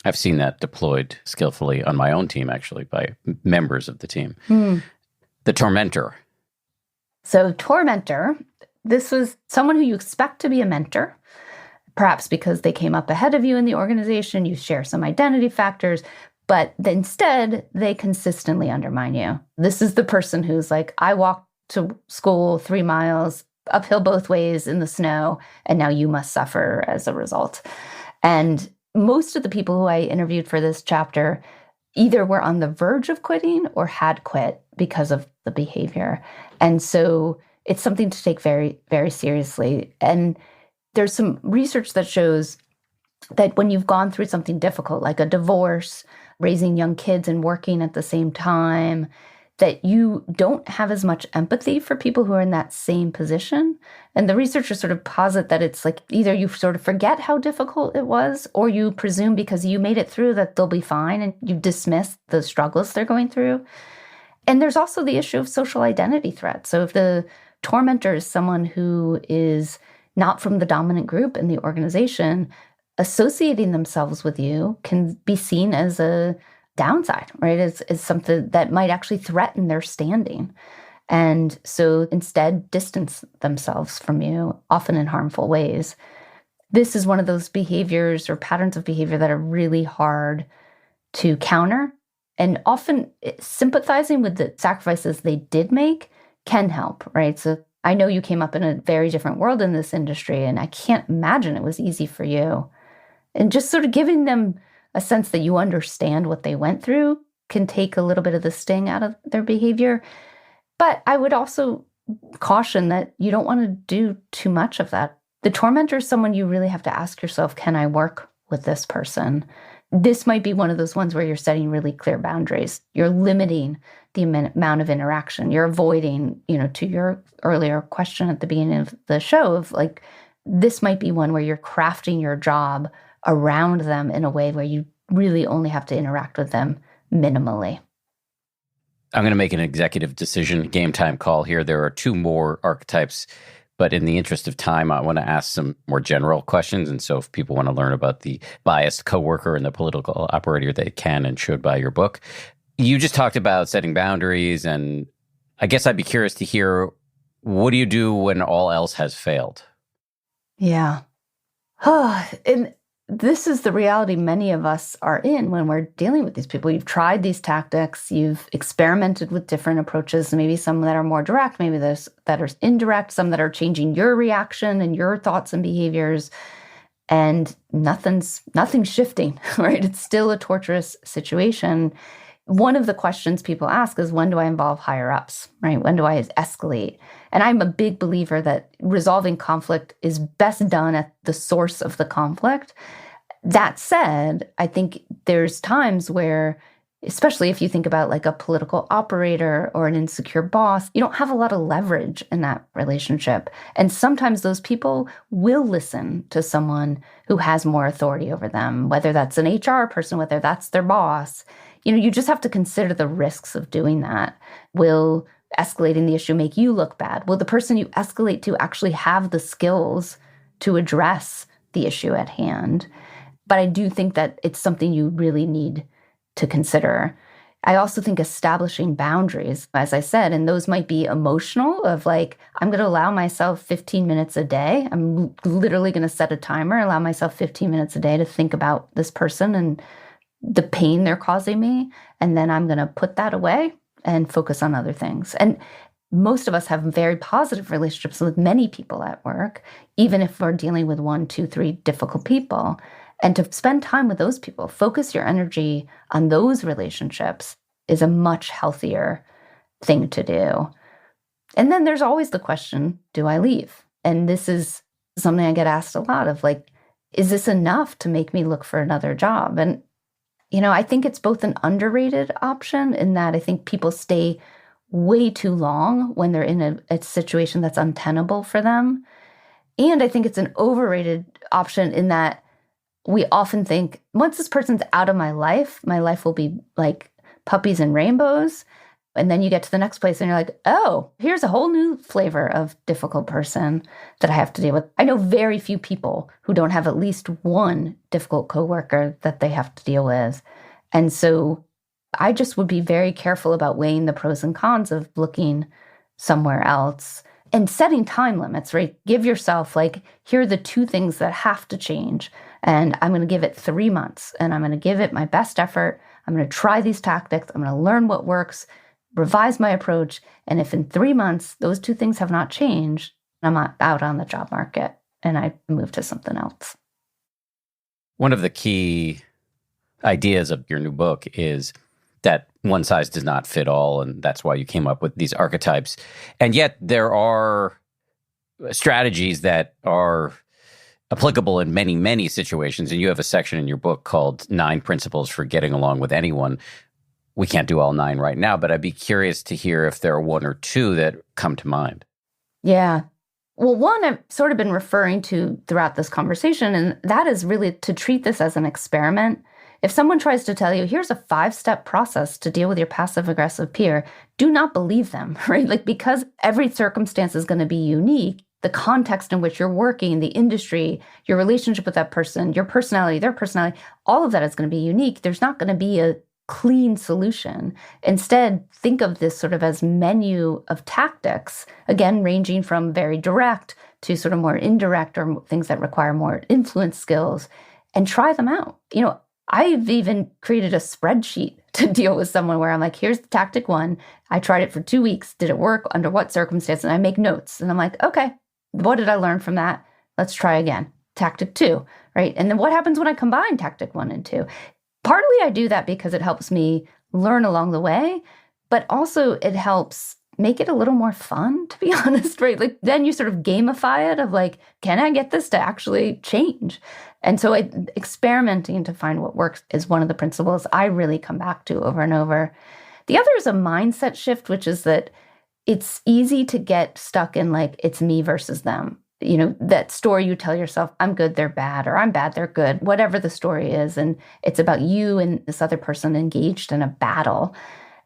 I've seen that deployed skillfully on my own team, actually, by members of the team. The Tormentor. So Tormentor, this was someone who you expect to be a mentor, perhaps because they came up ahead of you in the organization, you share some identity factors, But instead, they consistently undermine you. This is the person who's like, I walked to school 3 miles uphill both ways in the snow, and now you must suffer as a result. And most of the people who I interviewed for this chapter either were on the verge of quitting or had quit because of the behavior. And so it's something to take very, very seriously. And there's some research that shows that when you've gone through something difficult, like a divorce, raising young kids and working at the same time, that you don't have as much empathy for people who are in that same position. And the researchers sort of posit that it's like either you sort of forget how difficult it was, or you presume because you made it through that they'll be fine and you dismiss the struggles they're going through. And there's also the issue of social identity threat. So if the tormentor is someone who is not from the dominant group in the organization, associating themselves with you can be seen as a downside, right? As something that might actually threaten their standing. And so instead distance themselves from you, often in harmful ways. This is one of those behaviors or patterns of behavior that are really hard to counter. And often sympathizing with the sacrifices they did make can help, right? So I know you came up in a very different world in this industry, and I can't imagine it was easy for you. And just sort of giving them a sense that you understand what they went through can take a little bit of the sting out of their behavior. But I would also caution that you don't want to do too much of that. The tormentor is someone you really have to ask yourself, can I work with this person? This might be one of those ones where you're setting really clear boundaries. You're limiting the amount of interaction. You're avoiding, to your earlier question at the beginning of the show of like, this might be one where you're crafting your job around them in a way where you really only have to interact with them minimally. I'm going to make an executive decision, game time call here. There are 2 more archetypes, but in the interest of time, I want to ask some more general questions. And so if people want to learn about the biased coworker and the political operator, they can and should buy your book. You just talked about setting boundaries, and I guess I'd be curious to hear, what do you do when all else has failed? Yeah. And this is the reality many of us are in when we're dealing with these people. You've tried these tactics, you've experimented with different approaches, maybe some that are more direct, maybe those that are indirect, some that are changing your reaction and your thoughts and behaviors, and nothing's shifting, right? It's still a torturous situation. One of the questions people ask is, when do I involve higher ups, right? When do I escalate? And I'm a big believer that resolving conflict is best done at the source of the conflict. That said, I think there's times where, especially if you think about like a political operator or an insecure boss, you don't have a lot of leverage in that relationship. And sometimes those people will listen to someone who has more authority over them, whether that's an HR person, whether that's their boss. You just have to consider the risks of doing that. Will escalating the issue make you look bad? Will the person you escalate to actually have the skills to address the issue at hand? But I do think that it's something you really need to consider. I also think establishing boundaries, as I said, and those might be emotional of like, I'm going to allow myself 15 minutes a day. I'm literally going to set a timer, allow myself 15 minutes a day to think about this person and the pain they're causing me. And then I'm going to put that away and focus on other things. And most of us have very positive relationships with many people at work, even if we're dealing with 1, 2, 3 difficult people. And to spend time with those people, focus your energy on those relationships is a much healthier thing to do. And then there's always the question, do I leave? And this is something I get asked a lot of, like, is this enough to make me look for another job? And I think it's both an underrated option in that I think people stay way too long when they're in a situation that's untenable for them. And I think it's an overrated option in that we often think, once this person's out of my life will be like puppies and rainbows. And then you get to the next place and you're like, oh, here's a whole new flavor of difficult person that I have to deal with. I know very few people who don't have at least one difficult coworker that they have to deal with. And so I just would be very careful about weighing the pros and cons of looking somewhere else and setting time limits, right? Give yourself like, here are the 2 things that have to change. And I'm going to give it 3 months and I'm going to give it my best effort. I'm going to try these tactics. I'm going to learn what works, revise my approach. And if in 3 months, those two things have not changed, I'm out on the job market and I move to something else. One of the key ideas of your new book is that one size does not fit all, and that's why you came up with these archetypes. And yet there are strategies that are applicable in many, many situations. And you have a section in your book called 9 Principles for Getting Along with Anyone. We can't do all 9 right now, but I'd be curious to hear if there are 1 or 2 that come to mind. Yeah. Well, one I've sort of been referring to throughout this conversation, and that is really to treat this as an experiment. If someone tries to tell you, here's a 5-step process to deal with your passive-aggressive peer, do not believe them, right? Like, because every circumstance is going to be unique, the context in which you're working, the industry, your relationship with that person, your personality, their personality, all of that is going to be unique. There's not going to be a clean solution. Instead, think of this sort of as menu of tactics, again, ranging from very direct to sort of more indirect or things that require more influence skills, and try them out. I've even created a spreadsheet to deal with someone where I'm like, here's the tactic 1. I tried it for 2 weeks. Did it work? Under what circumstances? And I make notes. And I'm like, okay, what did I learn from that? Let's try again. Tactic 2, right? And then what happens when I combine tactic 1 and 2? Partly I do that because it helps me learn along the way, but also it helps make it a little more fun, to be honest, right? Like, then you sort of gamify it of like, can I get this to actually change? And so experimenting to find what works is one of the principles I really come back to over and over. The other is a mindset shift, which is that it's easy to get stuck in like, it's me versus them. That story you tell yourself, I'm good, they're bad, or I'm bad, they're good, whatever the story is. And it's about you and this other person engaged in a battle.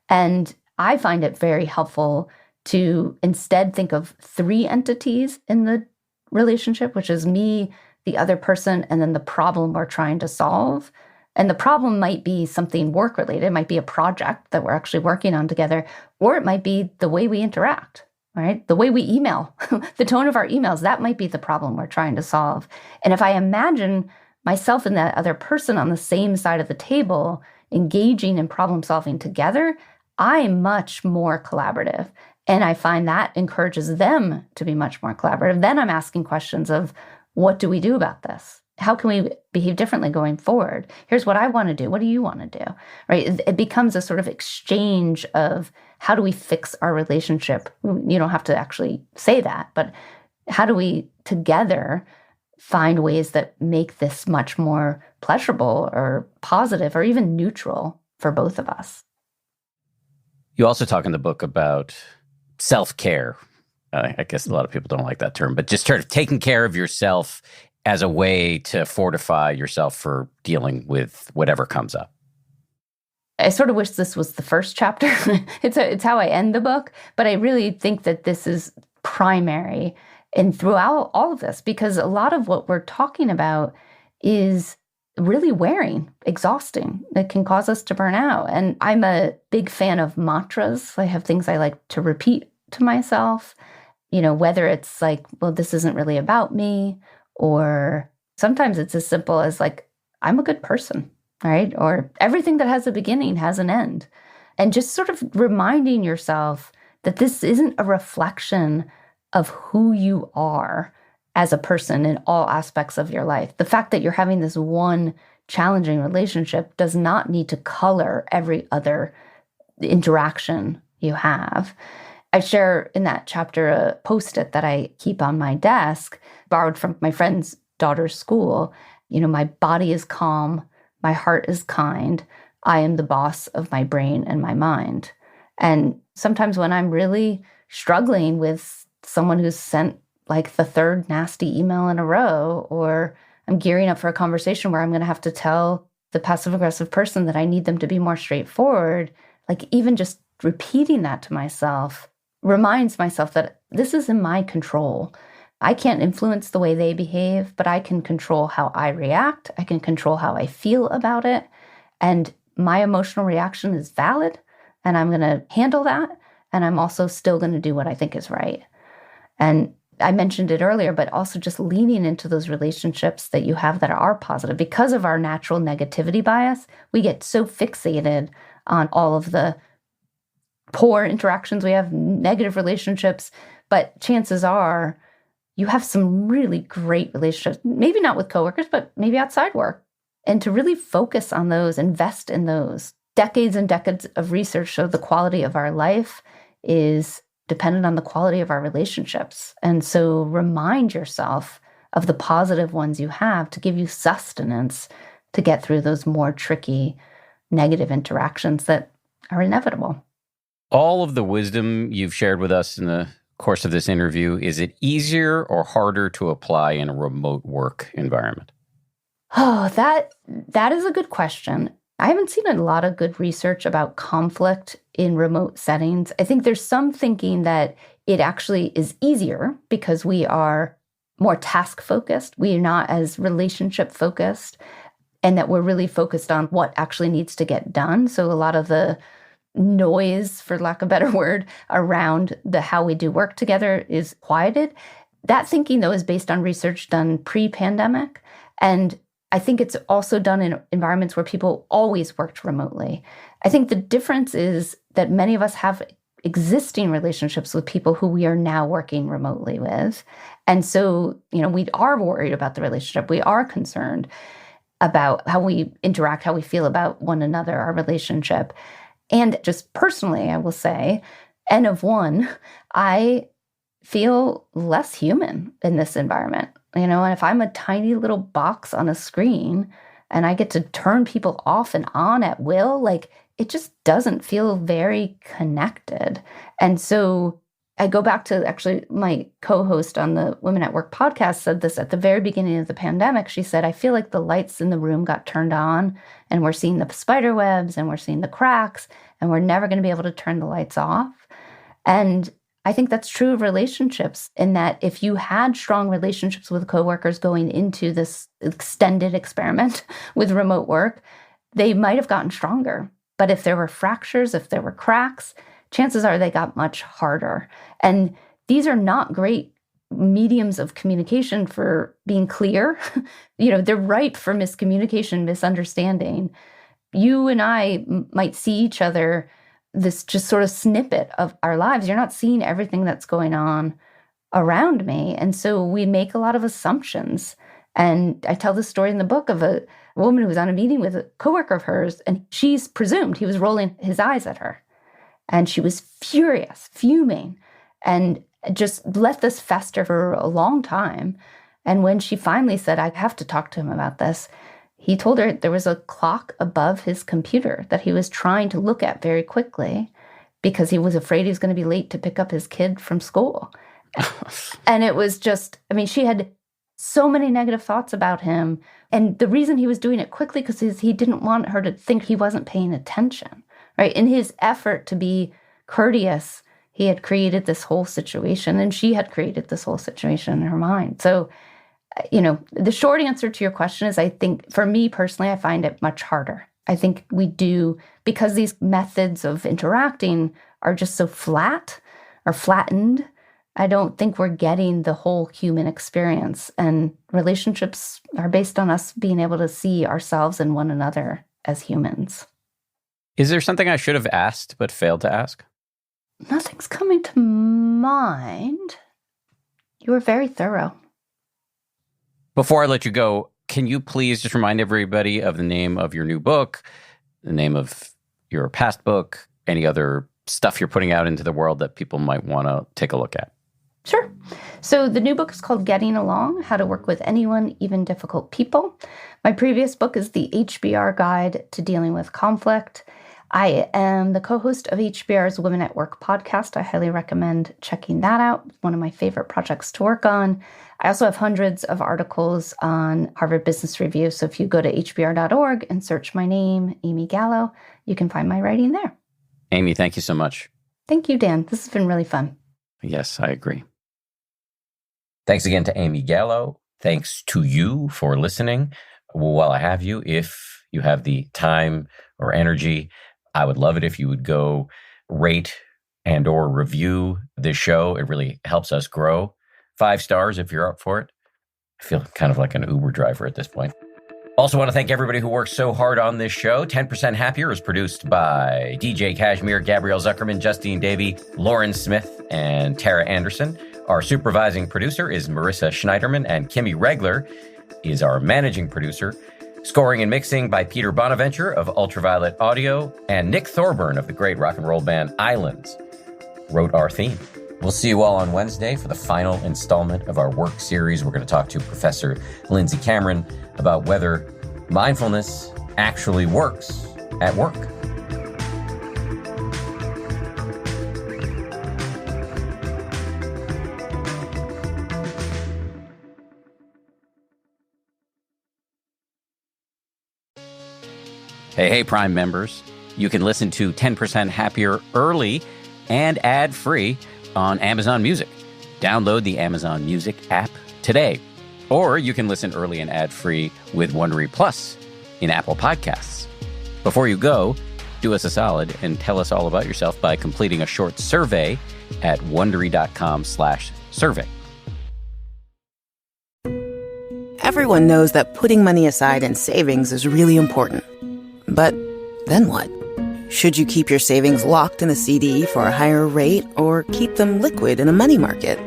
And I find it very helpful to instead think of 3 entities in the relationship, which is me, the other person, and then the problem we're trying to solve. And the problem might be something work-related. It might be a project that we're actually working on together, or it might be the way we interact, right? The way we email, the tone of our emails, that might be the problem we're trying to solve. And if I imagine myself and that other person on the same side of the table, engaging in problem solving together, I'm much more collaborative. And I find that encourages them to be much more collaborative. Then I'm asking questions of, what do we do about this? How can we behave differently going forward? Here's what I want to do. What do you want to do? Right? It becomes a sort of exchange of, how do we fix our relationship? You don't have to actually say that, but how do we together find ways that make this much more pleasurable or positive or even neutral for both of us? You also talk in the book about self-care. I guess a lot of people don't like that term, but just sort of taking care of yourself as a way to fortify yourself for dealing with whatever comes up. I sort of wish this was the first chapter. It's how I end the book, but I really think that this is primary and throughout all of this, because a lot of what we're talking about is really wearing, exhausting. It can cause us to burn out. And I'm a big fan of mantras. I have things I like to repeat to myself, whether it's like, well, this isn't really about me, or sometimes it's as simple as like, I'm a good person, right? Or everything that has a beginning has an end. And just sort of reminding yourself that this isn't a reflection of who you are as a person in all aspects of your life. The fact that you're having this one challenging relationship does not need to color every other interaction you have. I share in that chapter a Post-it that I keep on my desk, borrowed from my friend's daughter's school. My body is calm, my heart is kind, I am the boss of my brain and my mind. And sometimes when I'm really struggling with someone who's sent like the 3rd nasty email in a row, or I'm gearing up for a conversation where I'm going to have to tell the passive-aggressive person that I need them to be more straightforward, like even just repeating that to myself reminds myself that this is in my control. I can't influence the way they behave, but I can control how I react. I can control how I feel about it. And my emotional reaction is valid, and I'm going to handle that. And I'm also still going to do what I think is right. And I mentioned it earlier, but also just leaning into those relationships that you have that are positive. Because of our natural negativity bias, we get so fixated on all of the poor interactions we have, negative relationships, but chances are you have some really great relationships, maybe not with coworkers, but maybe outside work. And to really focus on those, invest in those. Decades and decades of research show the quality of our life is dependent on the quality of our relationships. And so remind yourself of the positive ones you have to give you sustenance to get through those more tricky negative interactions that are inevitable. All of the wisdom you've shared with us in the course of this interview, is it easier or harder to apply in a remote work environment? Oh, that is a good question. I haven't seen a lot of good research about conflict in remote settings. I think there's some thinking that it actually is easier because we are more task focused. We are not as relationship focused, and that we're really focused on what actually needs to get done. So a lot of the noise, for lack of a better word, around the how we do work together is quieted. That thinking, though, is based on research done pre-pandemic. And I think it's also done in environments where people always worked remotely. I think the difference is that many of us have existing relationships with people who we are now working remotely with. And so, we are worried about the relationship. We are concerned about how we interact, how we feel about one another, our relationship. And just personally, I will say, N of one, I feel less human in this environment. And if I'm a tiny little box on a screen and I get to turn people off and on at will, it just doesn't feel very connected. And so I go back to actually my co-host on the Women at Work podcast said this at the very beginning of the pandemic. She said, I feel like the lights in the room got turned on and we're seeing the spider webs and we're seeing the cracks and we're never going to be able to turn the lights off. And I think that's true of relationships in that if you had strong relationships with coworkers going into this extended experiment with remote work, they might have gotten stronger. But if there were fractures, if there were cracks, chances are they got much harder. And these are not great mediums of communication for being clear. They're ripe for miscommunication, misunderstanding. You and I might see each other, this just sort of snippet of our lives. You're not seeing everything that's going on around me. And so we make a lot of assumptions. And I tell this story in the book of a woman who was on a meeting with a coworker of hers, and she's presumed he was rolling his eyes at her. And she was furious, fuming, and just let this fester for a long time. And when she finally said, I have to talk to him about this, he told her there was a clock above his computer that he was trying to look at very quickly because he was afraid he was going to be late to pick up his kid from school. And it was just, she had so many negative thoughts about him. And the reason he was doing it quickly because he didn't want her to think he wasn't paying attention. Right? In his effort to be courteous, he had created this whole situation, and she had created this whole situation in her mind. So, the short answer to your question is, I think, for me personally, I find it much harder. I think we do, because these methods of interacting are just so flat or flattened, I don't think we're getting the whole human experience. And relationships are based on us being able to see ourselves and one another as humans. Is there something I should have asked but failed to ask? Nothing's coming to mind. You were very thorough. Before I let you go, can you please just remind everybody of the name of your new book, the name of your past book, any other stuff you're putting out into the world that people might want to take a look at? Sure. So the new book is called Getting Along, How to Work with Anyone, Even Difficult People. My previous book is the HBR Guide to Dealing with Conflict. I am the co-host of HBR's Women at Work podcast. I highly recommend checking that out. It's one of my favorite projects to work on. I also have hundreds of articles on Harvard Business Review. So if you go to hbr.org and search my name, Amy Gallo, you can find my writing there. Amy, thank you so much. Thank you, Dan. This has been really fun. Yes, I agree. Thanks again to Amy Gallo. Thanks to you for listening. While I have you, if you have the time or energy, I would love it if you would go rate and or review this show. It really helps us grow. 5 stars if you're up for it. I feel kind of like an Uber driver at this point. Also want to thank everybody who works so hard on this show. 10% Happier is produced by DJ Kashmir, Gabrielle Zuckerman, Justine Davey, Lauren Smith, and Tara Anderson. Our supervising producer is Marissa Schneiderman, and Kimmy Regler is our managing producer. Scoring and mixing by Peter Bonaventure of Ultraviolet Audio, and Nick Thorburn of the great rock and roll band Islands wrote our theme. We'll see you all on Wednesday for the final installment of our work series. We're going to talk to Professor Lindsay Cameron about whether mindfulness actually works at work. Hey, Prime members. You can listen to 10% Happier early and ad-free on Amazon Music. Download the Amazon Music app today. Or you can listen early and ad-free with Wondery Plus in Apple Podcasts. Before you go, do us a solid and tell us all about yourself by completing a short survey at Wondery.com/survey. Everyone knows that putting money aside in savings is really important. But then what? Should you keep your savings locked in a CD for a higher rate or keep them liquid in a money market?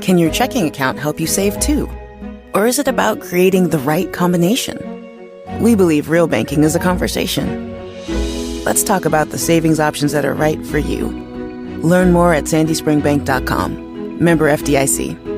Can your checking account help you save too? Or is it about creating the right combination? We believe real banking is a conversation. Let's talk about the savings options that are right for you. Learn more at sandyspringbank.com. Member FDIC.